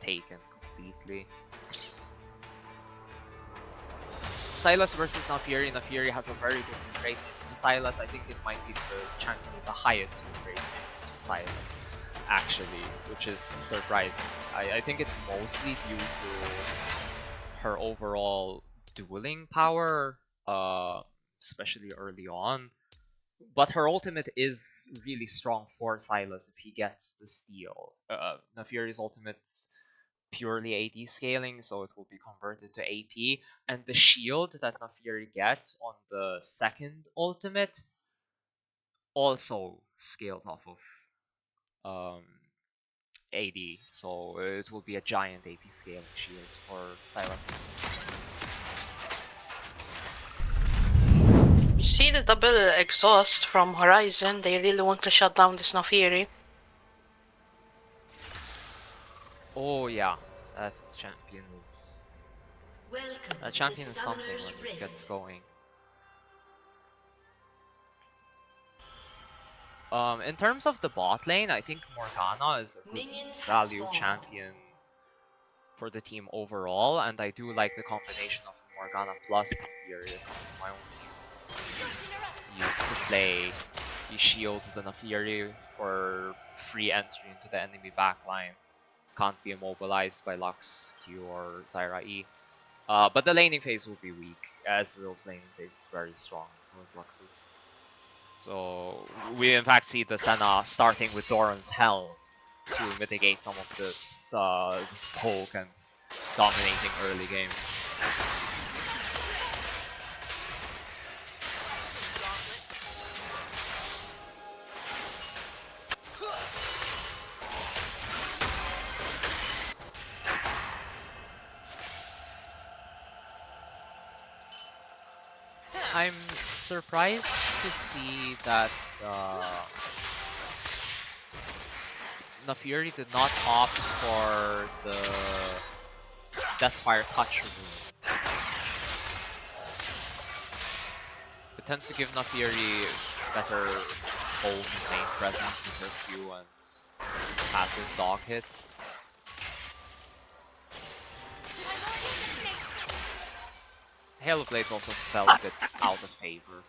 taken completely. Sylas versus Nafiri. Nafiri has a very good win rate into Sylas. I think it might be the champion with the highest win rate into Sylas, actually, which is surprising. I think it's mostly due to her overall dueling power, especially early on. But her ultimate is really strong for Sylas if he gets the steal. Nafiri's ultimate's purely AD scaling, so it will be converted to AP. And the shield that Nafiri gets on the second ultimate also scales off of AD, so it will be a giant AP scaling shield for Sylas. You see the double exhaust from Horizon, they really want to shut down this Nafiri. Oh yeah, that champion is... Welcome That champion to is something Summoner's when it gets Rift. going. In terms of the bot lane, I think Morgana is a good Minions have value spawned. champion for the team overall, and I do like the combination of Morgana plus Nafiri. It's something my own team used to play. You shield the Nafiri for free entry into the enemy backline. Can't be immobilized by Lux Q or Zyra E. But the laning phase will be weak, as Real's laning phase is very strong, so is Lux's. So we in fact see the Senna starting with Doran's Hell to mitigate some of this poke and dominating early game. I'm surprised to see that Nafiri did not opt for the Deathfire Touch rune. It tends to give Nafiri better hold and main presence with her Q and passive dog hits. Halo Blades also fell a bit out of favor.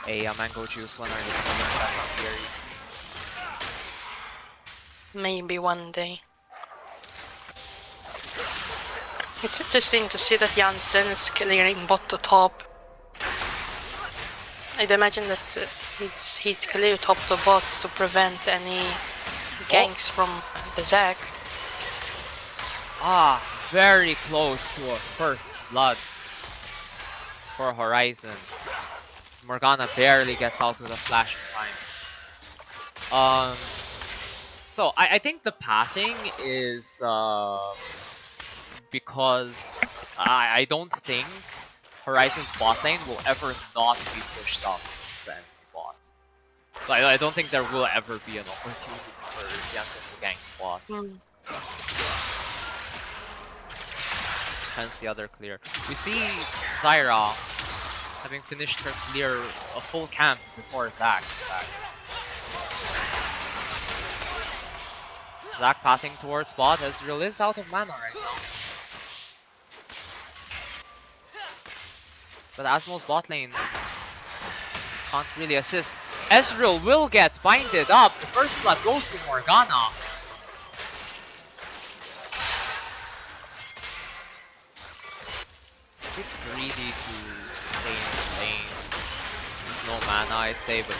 A mango juice when are you gonna learn that from Fury? Maybe one day. It's interesting to see that Janssen is clearing bot to top. I'd imagine that he's clear top to bot to prevent any ganks from the Zac. Ah, very close to a first blood. for Horizon. Morgana barely gets out with a flash in time. So I think the pathing is because I don't think Horizon's bot lane will ever not be pushed up against the enemy bot. So I don't think there will ever be an opportunity for Janssen to gank bot. Hence the other clear. We see Zyra having finished her clear a full camp before Zac. Zac pathing towards bot. Ezreal is out of mana right now. But Azmows bot lane can't really assist. Ezreal will get binded up. The first blood goes to Morgana. A bit greedy to stay in the lane. No mana, I'd say, but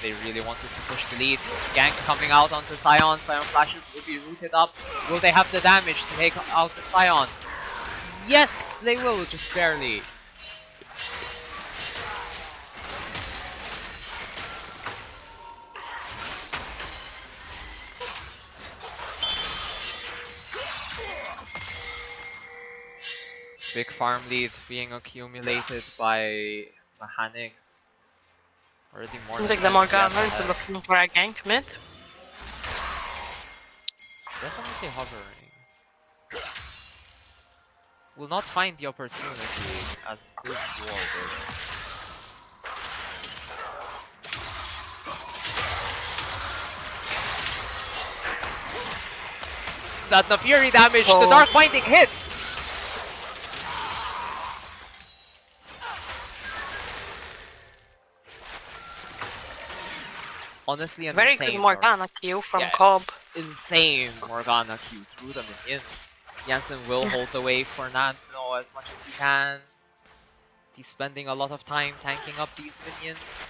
they really wanted to push the lead. Gank coming out onto Sion. Sion flashes will be rooted up. Will they have the damage to take out the Sion? Yes, they will, just barely. Big farm lead being accumulated by mechanics. Already more than I think the Morgana is looking for a gank mid. Definitely hovering. Will not find the opportunity as it is warded. That the Fury damage, the Dark Binding hits! Honestly, an very insane good Morgana Q from yeah, Cobb. Insane Morgana Q through the minions. Janssen will hold the wave for Nano as much as he can. He's spending a lot of time tanking up these minions.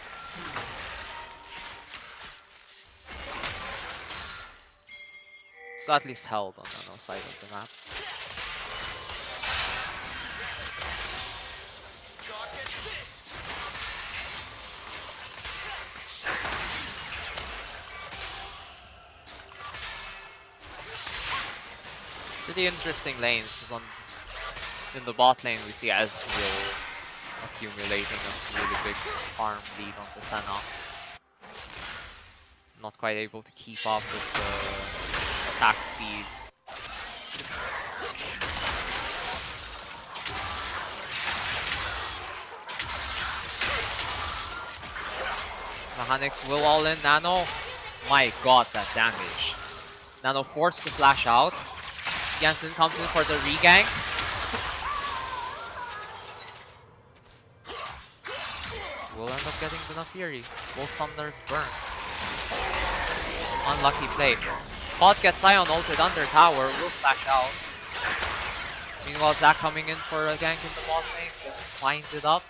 So at least held on Nano's side of the map. Pretty interesting lanes, because in the bot lane we see Ezreal accumulating a really big farm lead on the Senna. Not quite able to keep up with the attack speeds. Mechanics will all in Nano. My god, that damage. Nano forced to flash out. Janssen comes in for the regank. We'll end up getting the Fury. Both Summoners burned. Unlucky play. Bot gets Sion ulted under tower, will flash out. Meanwhile, Zac coming in for a gank in the bot lane, gets binded up.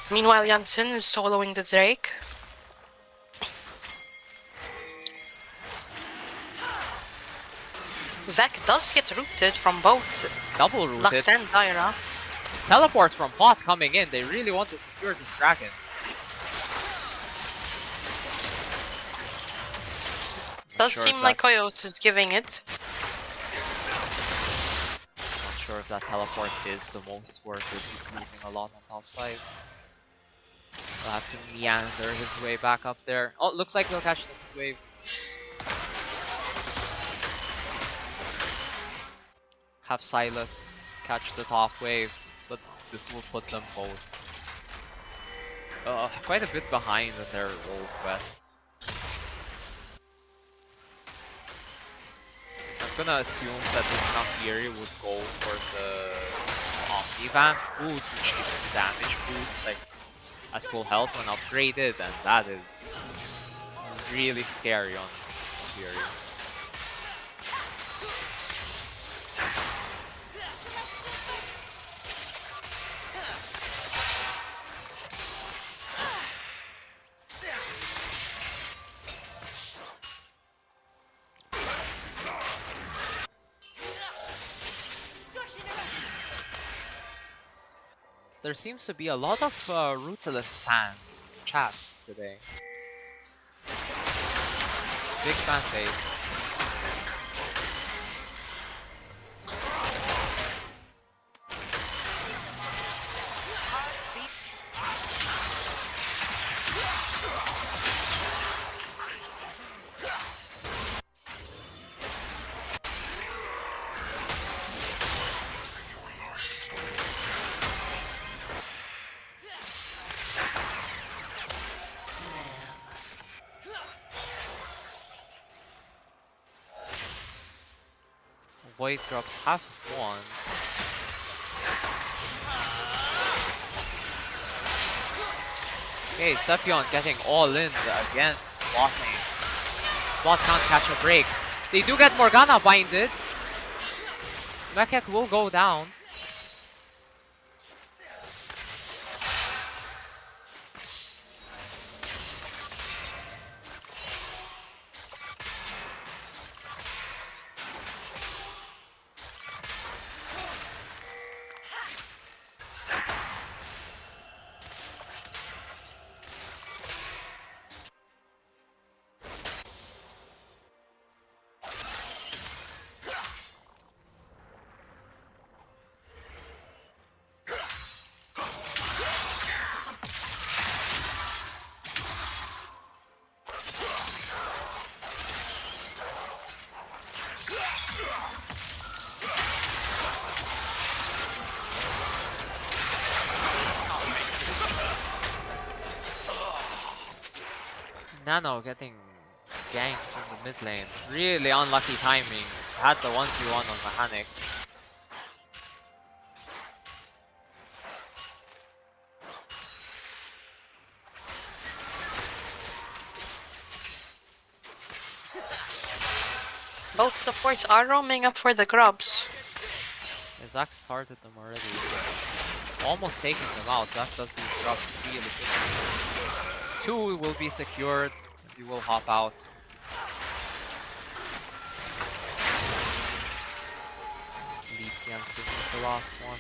Meanwhile, Janssen is soloing the Drake. Zac does get rooted from both Double rooted. Lux and Zyra. Teleport from bot coming in. They really want to secure this dragon. Does seem like Koyos is giving it. Not sure if that teleport is the most worth it. He's losing a lot on top side. He'll have to meander his way back up there. Oh, looks like he'll catch the wave. Have Silas catch the top wave, but this will put them both quite a bit behind in their old quests. I'm gonna assume that this Naafiri would go for the Omni-Vamp boots, which gives the damage boost like at full health when upgraded, and that is really scary on Fury. There seems to be a lot of Ruthless fans in chat today. Big fan base. Void drops half spawn. Okay, Sephion getting all in again, blocking. Slot can't catch a break. They do get Morgana binded. Mekek will go down. Nano getting ganked in the mid lane. Really unlucky timing. Had the 1v1 on mechanics. Both supports are roaming up for the grubs. Zac started them already. Almost taking them out. Zac does these drops really quickly. 2 will be secured. And he will hop out. Leaves Jansen with the last one.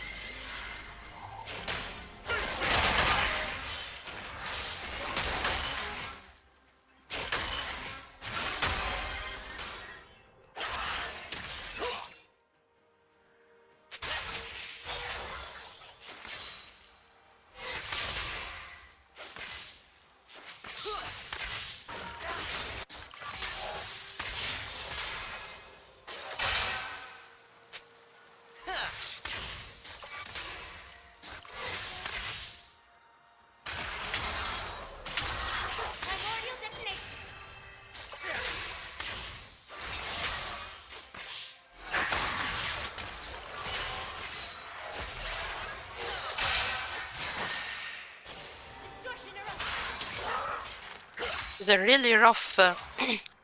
It's a really rough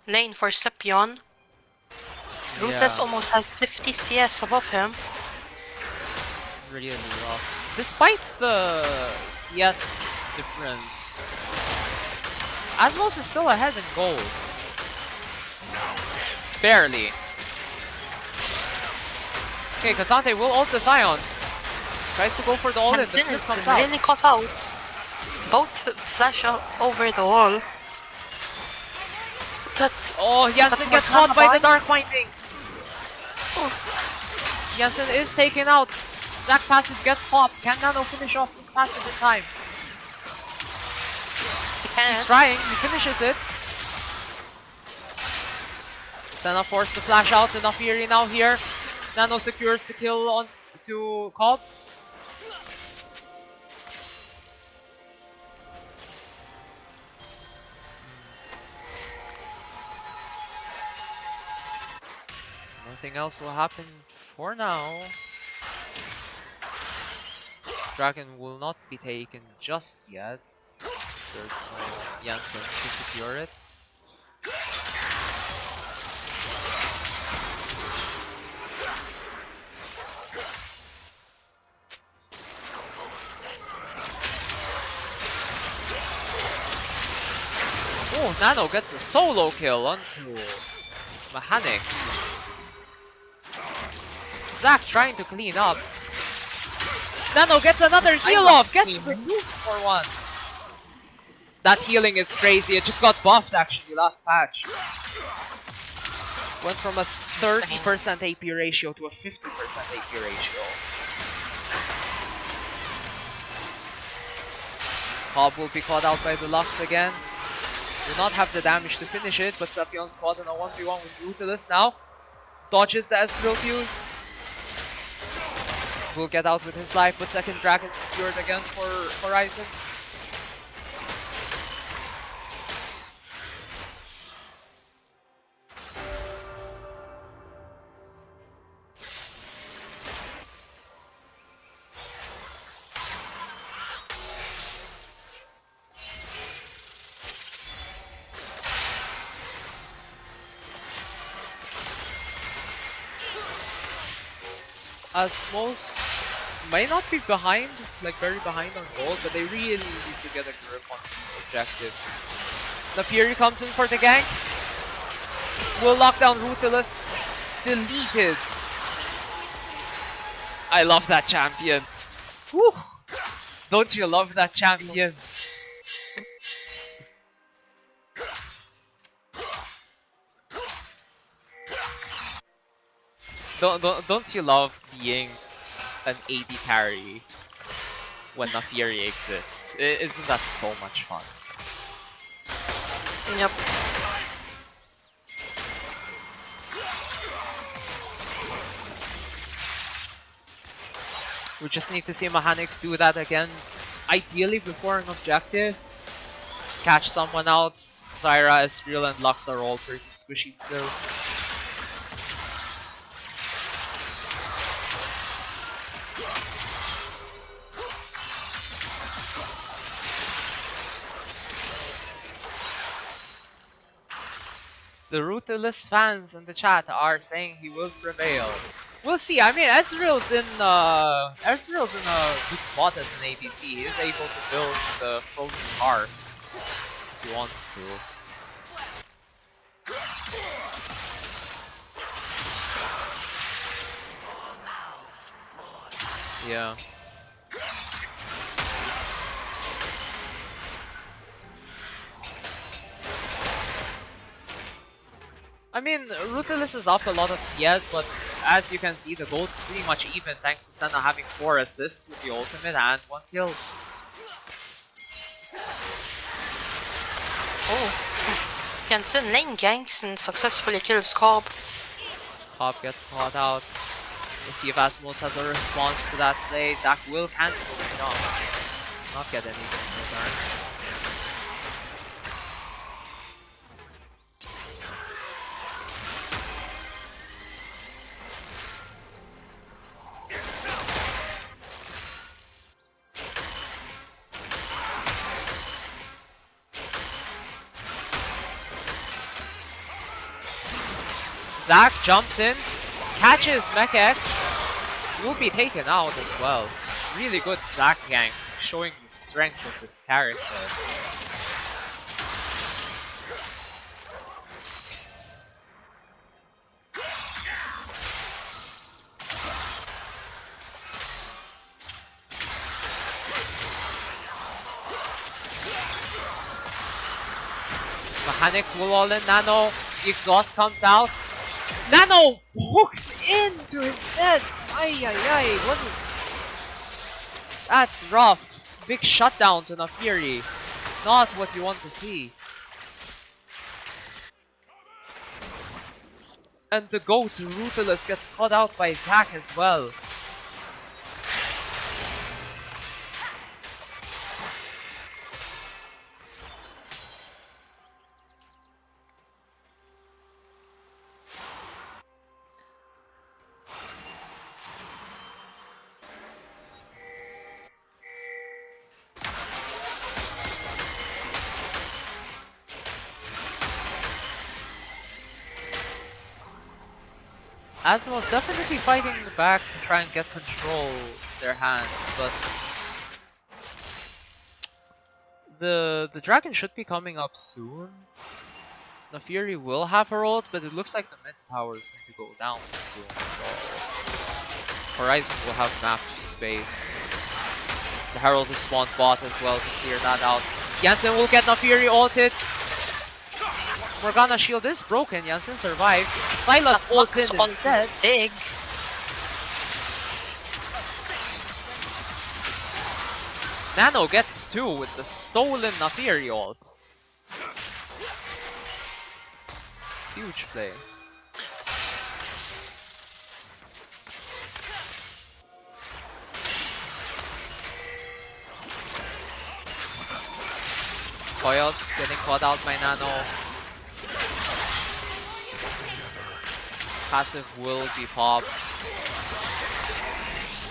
lane for Sephion. Ruthless almost has 50 CS above him. Really rough. Despite the CS difference, Azmows is still ahead in gold. Barely. Okay, Kazante will ult the Zion. Tries to go for the all-in, but Jansen this is comes out. really caught out. Both flash out over the wall. Oh, Jansen gets caught by the Dark Binding. Jansen is taken out. Zac passive gets popped. Can Nano finish off his passive in time? He's trying, he finishes it. Senna forced to flash out, enough Fury now here. Nano secures the kill on to Cobb. Nothing else will happen for now. Dragon will not be taken just yet. There's no Jansen to secure it. Oh, Nano gets a solo kill onto Mechanics. Zac trying to clean up. Nano gets another heal love off, gets the screaming. 2 for 1. That healing is crazy, it just got buffed actually last patch. Went from a 30% AP ratio to a 50% AP ratio. Hob will be caught out by the Lux again. Will not have the damage to finish it, but Sepion's caught in a 1v1 with Brutalist now. Dodges the Ezreal fuse. Will get out with his life, but second dragon secured again for Horizon. Azmows might not be behind, like very behind on gold, but they really need to get a grip on these objectives. The Fury comes in for the gank. Will lock down Brutalist. Deleted. I love that champion. Woo! Don't you love that champion? Don't you love being an AD carry when a Fury exists? Isn't that so much fun? Yep. We just need to see mechanics do that again. Ideally before an objective. Just catch someone out. Zyra, Ezreal, and Lux are all pretty squishy still. The Brutalist fans in the chat are saying he will prevail. We'll see. I mean, Ezreal's in a good spot as an ADC. He is able to build the Frozen Heart if he wants to. Yeah. I mean, Brutalist is up a lot of CS, but as you can see, the gold's pretty much even thanks to Senna having 4 assists with the ultimate and 1 kill. Oh, Jensen lane ganks and successfully kills Cobb. Cobb gets caught out. We'll see if Azmows has a response to that play. Zach will cancel the jump. Not get anything in return. Zach jumps in, catches Mekek, will be taken out as well. Really good Zach gank, showing the strength of this character. Mechanics will all in Nano, the exhaust comes out. Nano hooks into his head! Ay ay ay, what is... That's rough. Big shutdown to Nafiri. Not what you want to see. And the go to Brutalist gets caught out by Zac as well. Azmows definitely fighting in the back to try and get control in their hands, but the dragon should be coming up soon. The Fury will have her ult, but it looks like the mid tower is going to go down soon, so Horizon will have map space. The Herald is spawned bot as well to clear that out. Jansen will get Nafiri ulted. Morgana shield is broken. Jansen survives. Sylas ults in instead. Big. Nano gets 2 with the stolen Nafiri ult. Huge play. Koyos getting caught out by Nano. Passive will be popped.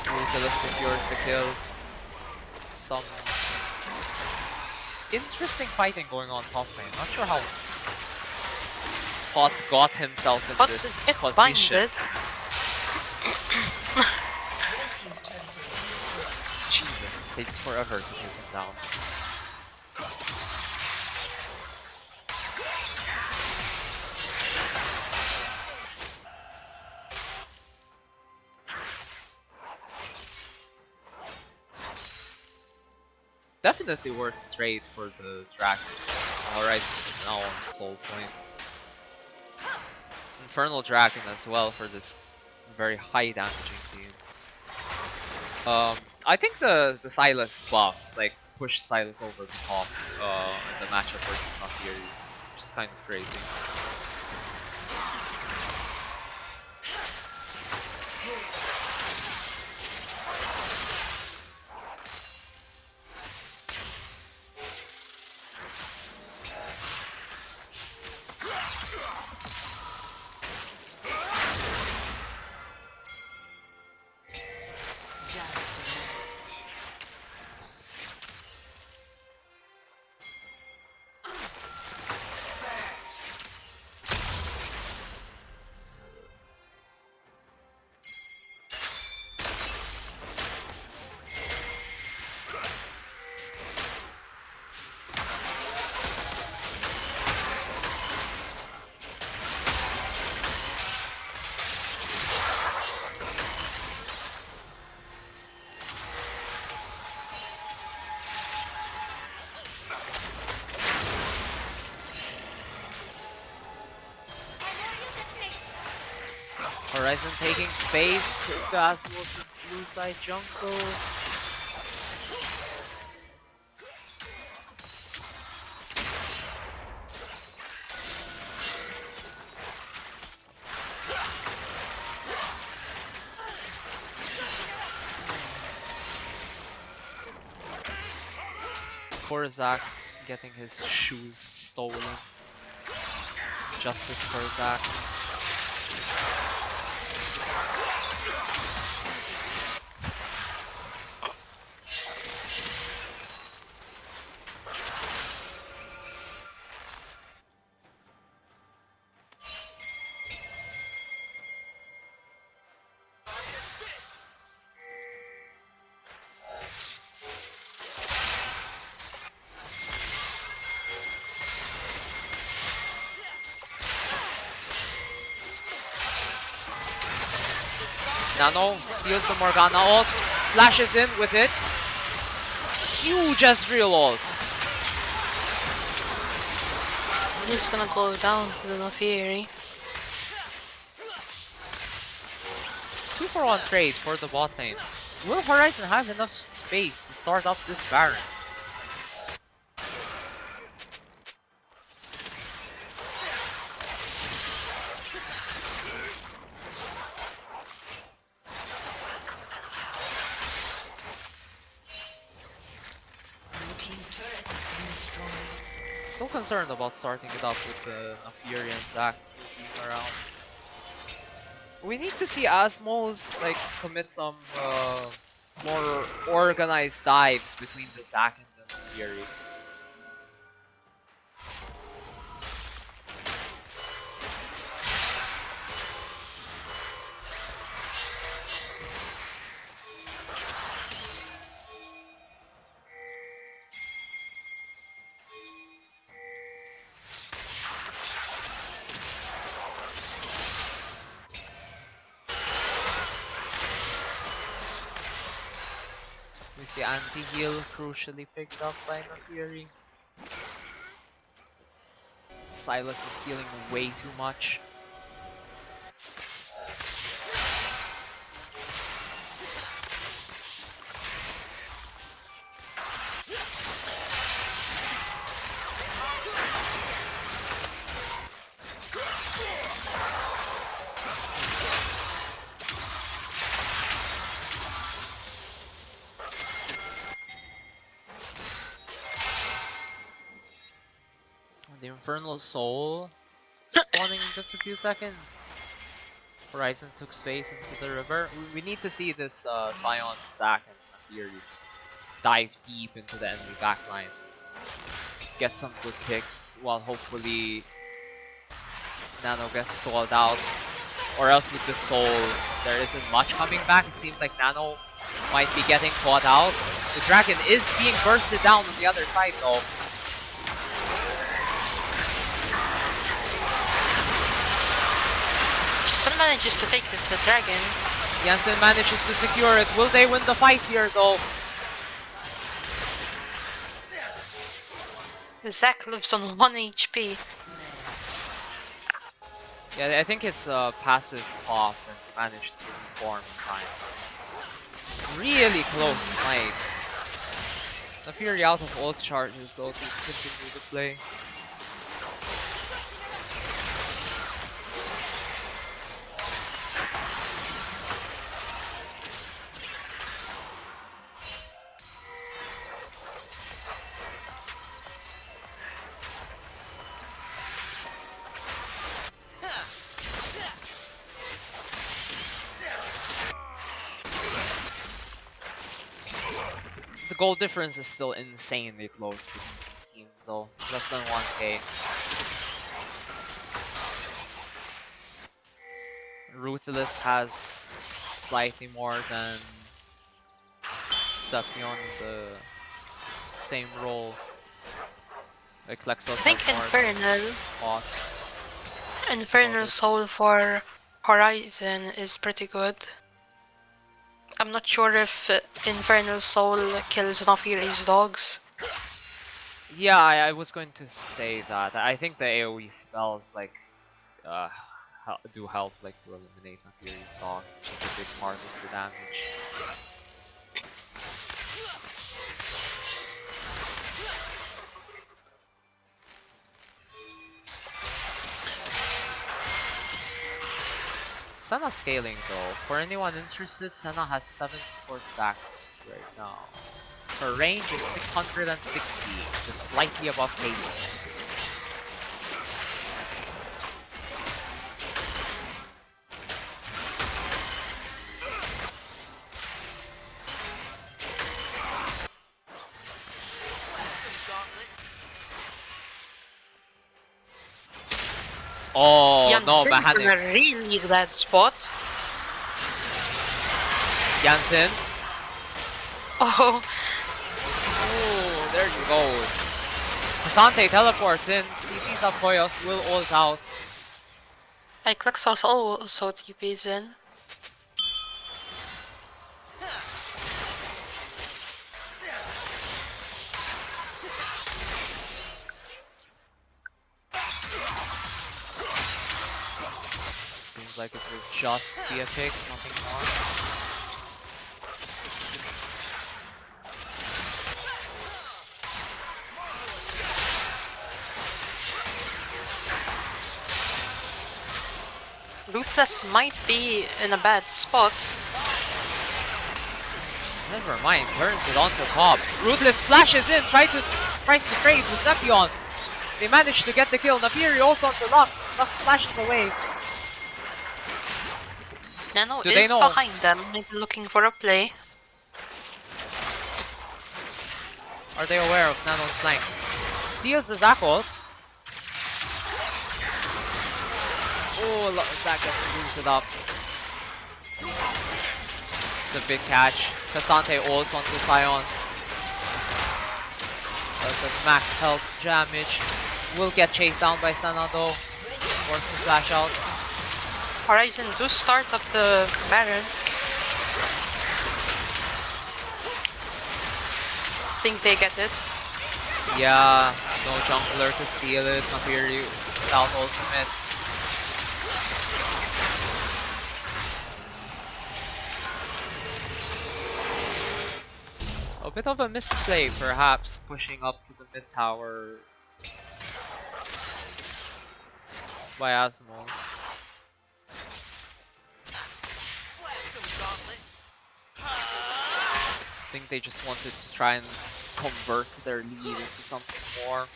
Nautilus secures the kill. Some interesting fighting going on top lane. Not sure how Pot got himself in this position. Jesus, takes forever to take him down. Definitely worth trade for the Dragon. Horizon is now on Soul Point. Infernal Dragon as well for this very high damaging team. I think the Sylas buffs like pushed Sylas over the top in the matchup versus Nafiri, which is kind of crazy. Horizon taking space into Azmows' blue side jungle. Korzak getting his shoes stolen. Justice Korzak. Nano steals the Morgana ult, flashes in with it. Huge Ezreal ult. He's gonna go down to the Nafiri. 2-for-1 trade for the bot lane. Will Horizon have enough space to start up this Baron? So concerned about starting it up with the Nafiri and Zax being around. We need to see Azmows like commit some more organized dives between the Zac and the Nafiri. We see anti-heal crucially picked up by Nafiri. Silas is healing way too much. The Infernal Soul spawning in just a few seconds. Horizon took space into the river. We need to see this Scion, Zac, and Nafiri just dive deep into the enemy backline. Get some good picks while hopefully Nano gets stalled out. Or else with the Soul, there isn't much coming back. It seems like Nano might be getting caught out. The Dragon is being bursted down on the other side though. Still manages to take the dragon. Jansen manages to secure it. Will they win the fight here though? Zac lives on 1 HP. Yeah, I think his passive off and managed to reform in time. Really close smite. The Fury out of ult charges though to continue the play. The goal difference is still insanely close between these teams though. Less than 1k. Ruthless has slightly more than Sephion in the same role. Like Lexos I think Infernal it. Soul for Horizon is pretty good. I'm not sure if Infernal Soul kills Nafiri's dogs. Yeah, I was going to say that. I think the AoE spells like do help like to eliminate Nafiri's dogs, which is a big part of the damage. Senna scaling though. For anyone interested, Senna has 74 stacks right now. Her range is 660, just slightly above Hades. Oh no, Jansen's in a mechanics. really bad spot. Jansen. Oh, Oh, there you go. Asante teleports in, CC's up Koyos, will ult out. Lexos also TP's in. Seems like it will just be a pick, nothing more. Ruthless might be in a bad spot. Never mind, turns it onto top. Ruthless flashes in, tries to trade with Sephion. They manage to get the kill. Nafiri also onto Lux. Lux flashes away. Nano Do they is know? behind them, maybe looking for a play. Are they aware of Nano's flank? Steals the Zac ult. Oh, Zac gets rooted up. It's a big catch. Cassante ults onto Scion. Does a max health damage. Will get chased down by Senna though. Forced to flash out. Horizon do start up the Baron. think they get it. Yeah, no jungler to steal it, Nafiri without ultimate. A bit of a misplay, perhaps, pushing up to the mid tower by Azmows. I think they just wanted to try and convert their lead into something more.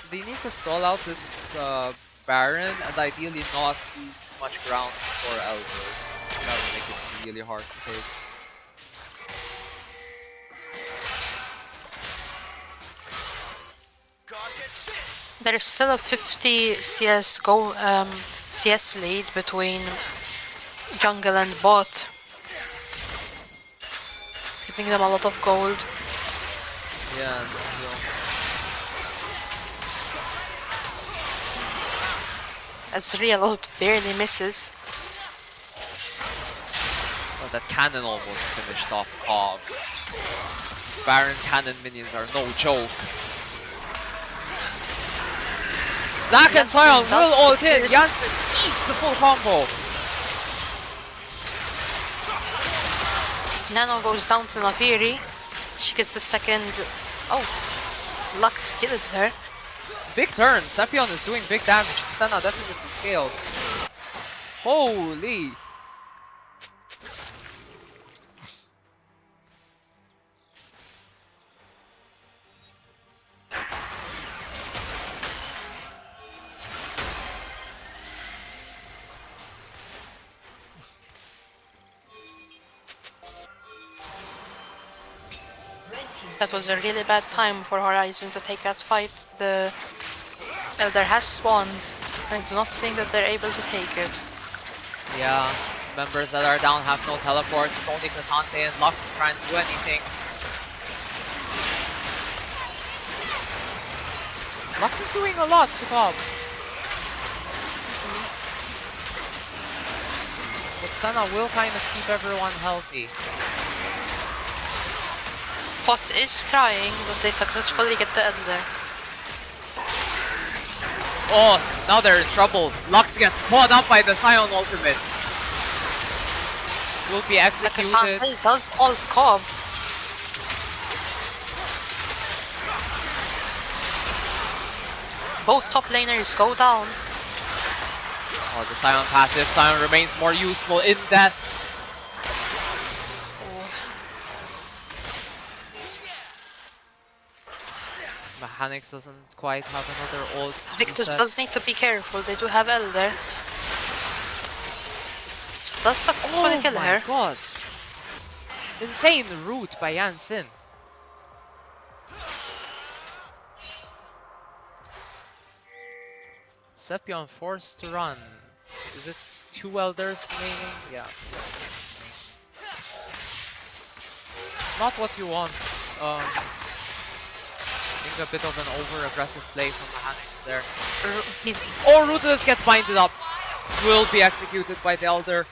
They need to stall out this Baron and ideally not lose too much ground for Elder. That would make it really hard to take. There's still a 50 CS lead between jungle and bot. It's giving them a lot of gold. Yeah, Ezreal ult barely misses. well, that cannon almost finished off Cobb. These Baron cannon minions are no joke. Zac and Sion will ult in. Janssen eats the full combo. Nano goes down to Nafiri. She gets the second. Oh, Lux killed her. Big turn. Sepion is doing big damage. Senna definitely scaled. Holy. That was a really bad time for Horizon to take that fight. The Elder has spawned. I do not think that they're able to take it. Yeah, members that are down have no teleports. It's only Cassante and Lux to try and do anything. Lux is doing a lot to Cobb. But Senna will kind of keep everyone healthy. Bot is trying, but they successfully get the Elder. Oh, now they're in trouble. Lux gets caught up by the Sion ultimate. Will be executed. Cassandra does ult Cobb. Both top laners go down. Oh, the Sion passive. Sion remains more useful in death. Mechanics doesn't quite have another ult. Victus reset. does need to be careful. They do have Elder. Does successfully kill her. Oh my god. Insane route by Janssen. Sepion forced to run. Is it 2 elders remaining? Yeah. Not what you want. I think a bit of an over-aggressive play from Mechanics there. Oh, Ruthless gets binded up. Will be executed by the Elder.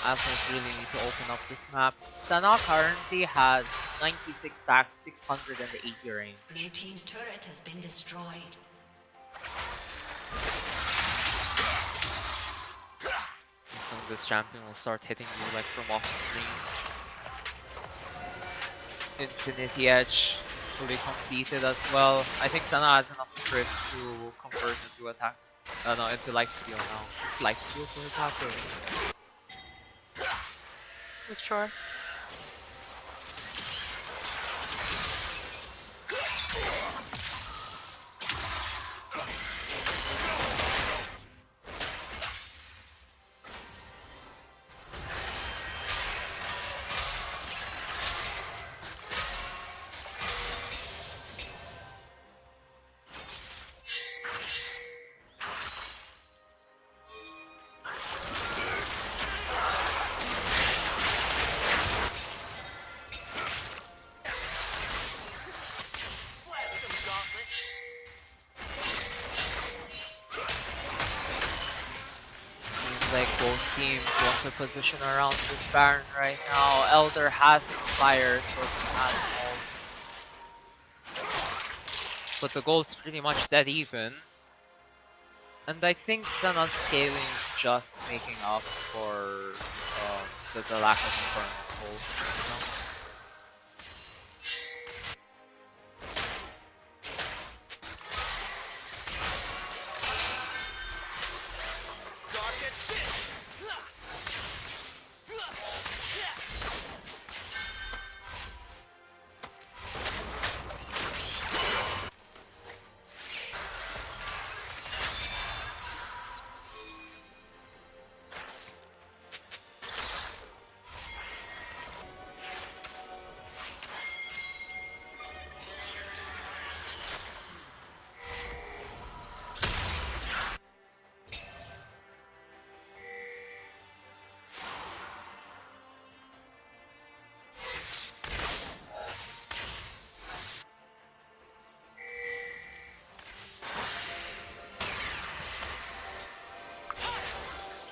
Azmows really need to open up this map. Senna currently has 96 stacks, 680 range. Blue team's turret has been destroyed. Soon this champion will start hitting you like from off screen. Infinity Edge fully completed as well. I think Senna has enough crits to convert into attacks. No, into lifesteal now. It's lifesteal for attacking. Sure. Seems like both teams want to position around this Baron right now. Elder has expired for the Azmows. But the gold's pretty much dead even. And I think Senna's scaling is just making up for the lack of Infernal Soul. You know?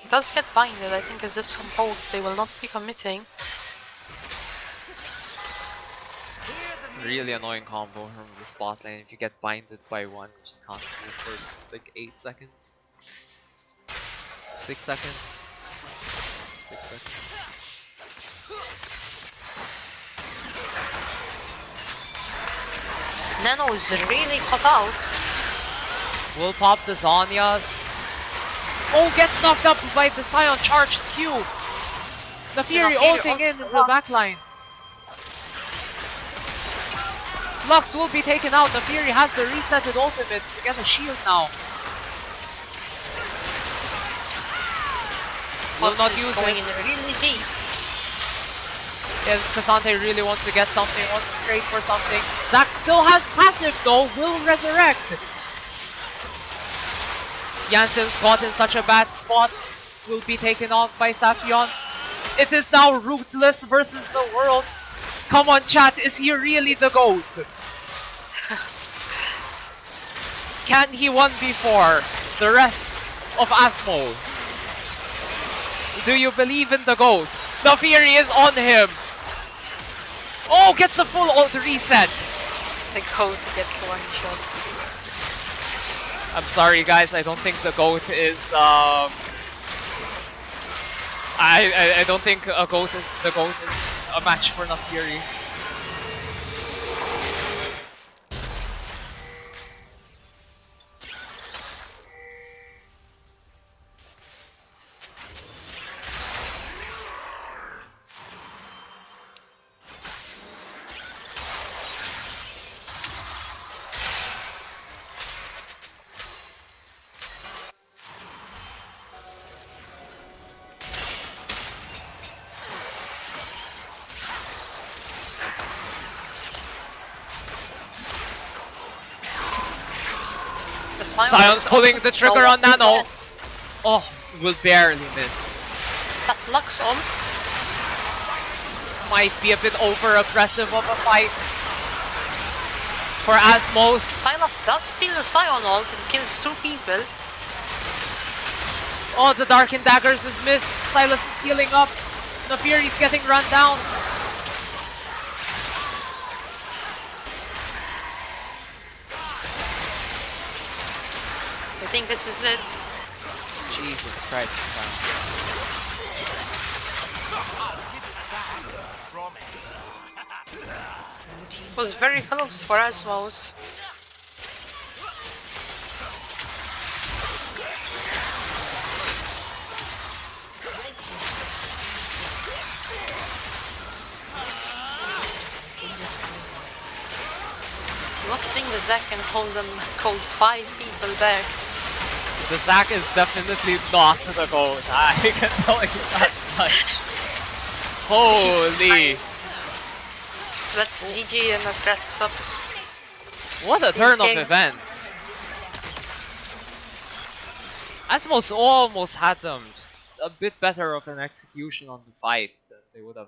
He does get binded, I think, as this some hold. They will not be committing. Really annoying combo from the spot lane. If you get binded by one, you just can't move for like 8 seconds. 6 seconds. 6 seconds. Nano is really cut out. We'll pop the Zanyas. Oh, gets knocked up by the Scion charged Q. The Fury ulting in the backline. Lux will be taken out. The Fury has the resetted ultimate to get a shield now. Will not use going it. in really deep. Yes, Cassante really wants to get something, wants to trade for something. Zac still has passive though, will resurrect. Janssen's caught in such a bad spot, will be taken off by Saphion. It is now Rootless versus the world. Come on chat, is he really the GOAT? Can he won before the rest of Azmows? Do you believe in the GOAT? The Fury is on him! Oh, gets the full ult reset! The GOAT gets one shot. I'm sorry guys, I don't think the GOAT is I don't think the GOAT is a match for the Fury. Sion's pulling the trigger on Nano. Oh, will barely miss. That Lux ult might be a bit over-aggressive of a fight for Azmows. Sylas does steal the Sion ult and kills 2 people. Oh, the Darkened Daggers is missed. Sylas is healing up. The Fury's getting run down. I think this is it. Jesus Christ. It was very close for Azmows. I don't think the Zac can hold 5 people back. The Zac is definitely not the GOAT. I can tell you that much. Holy! That's GG and that wraps up. What a turn of events! Azmows almost had them just a bit better of an execution on the fight, and they would have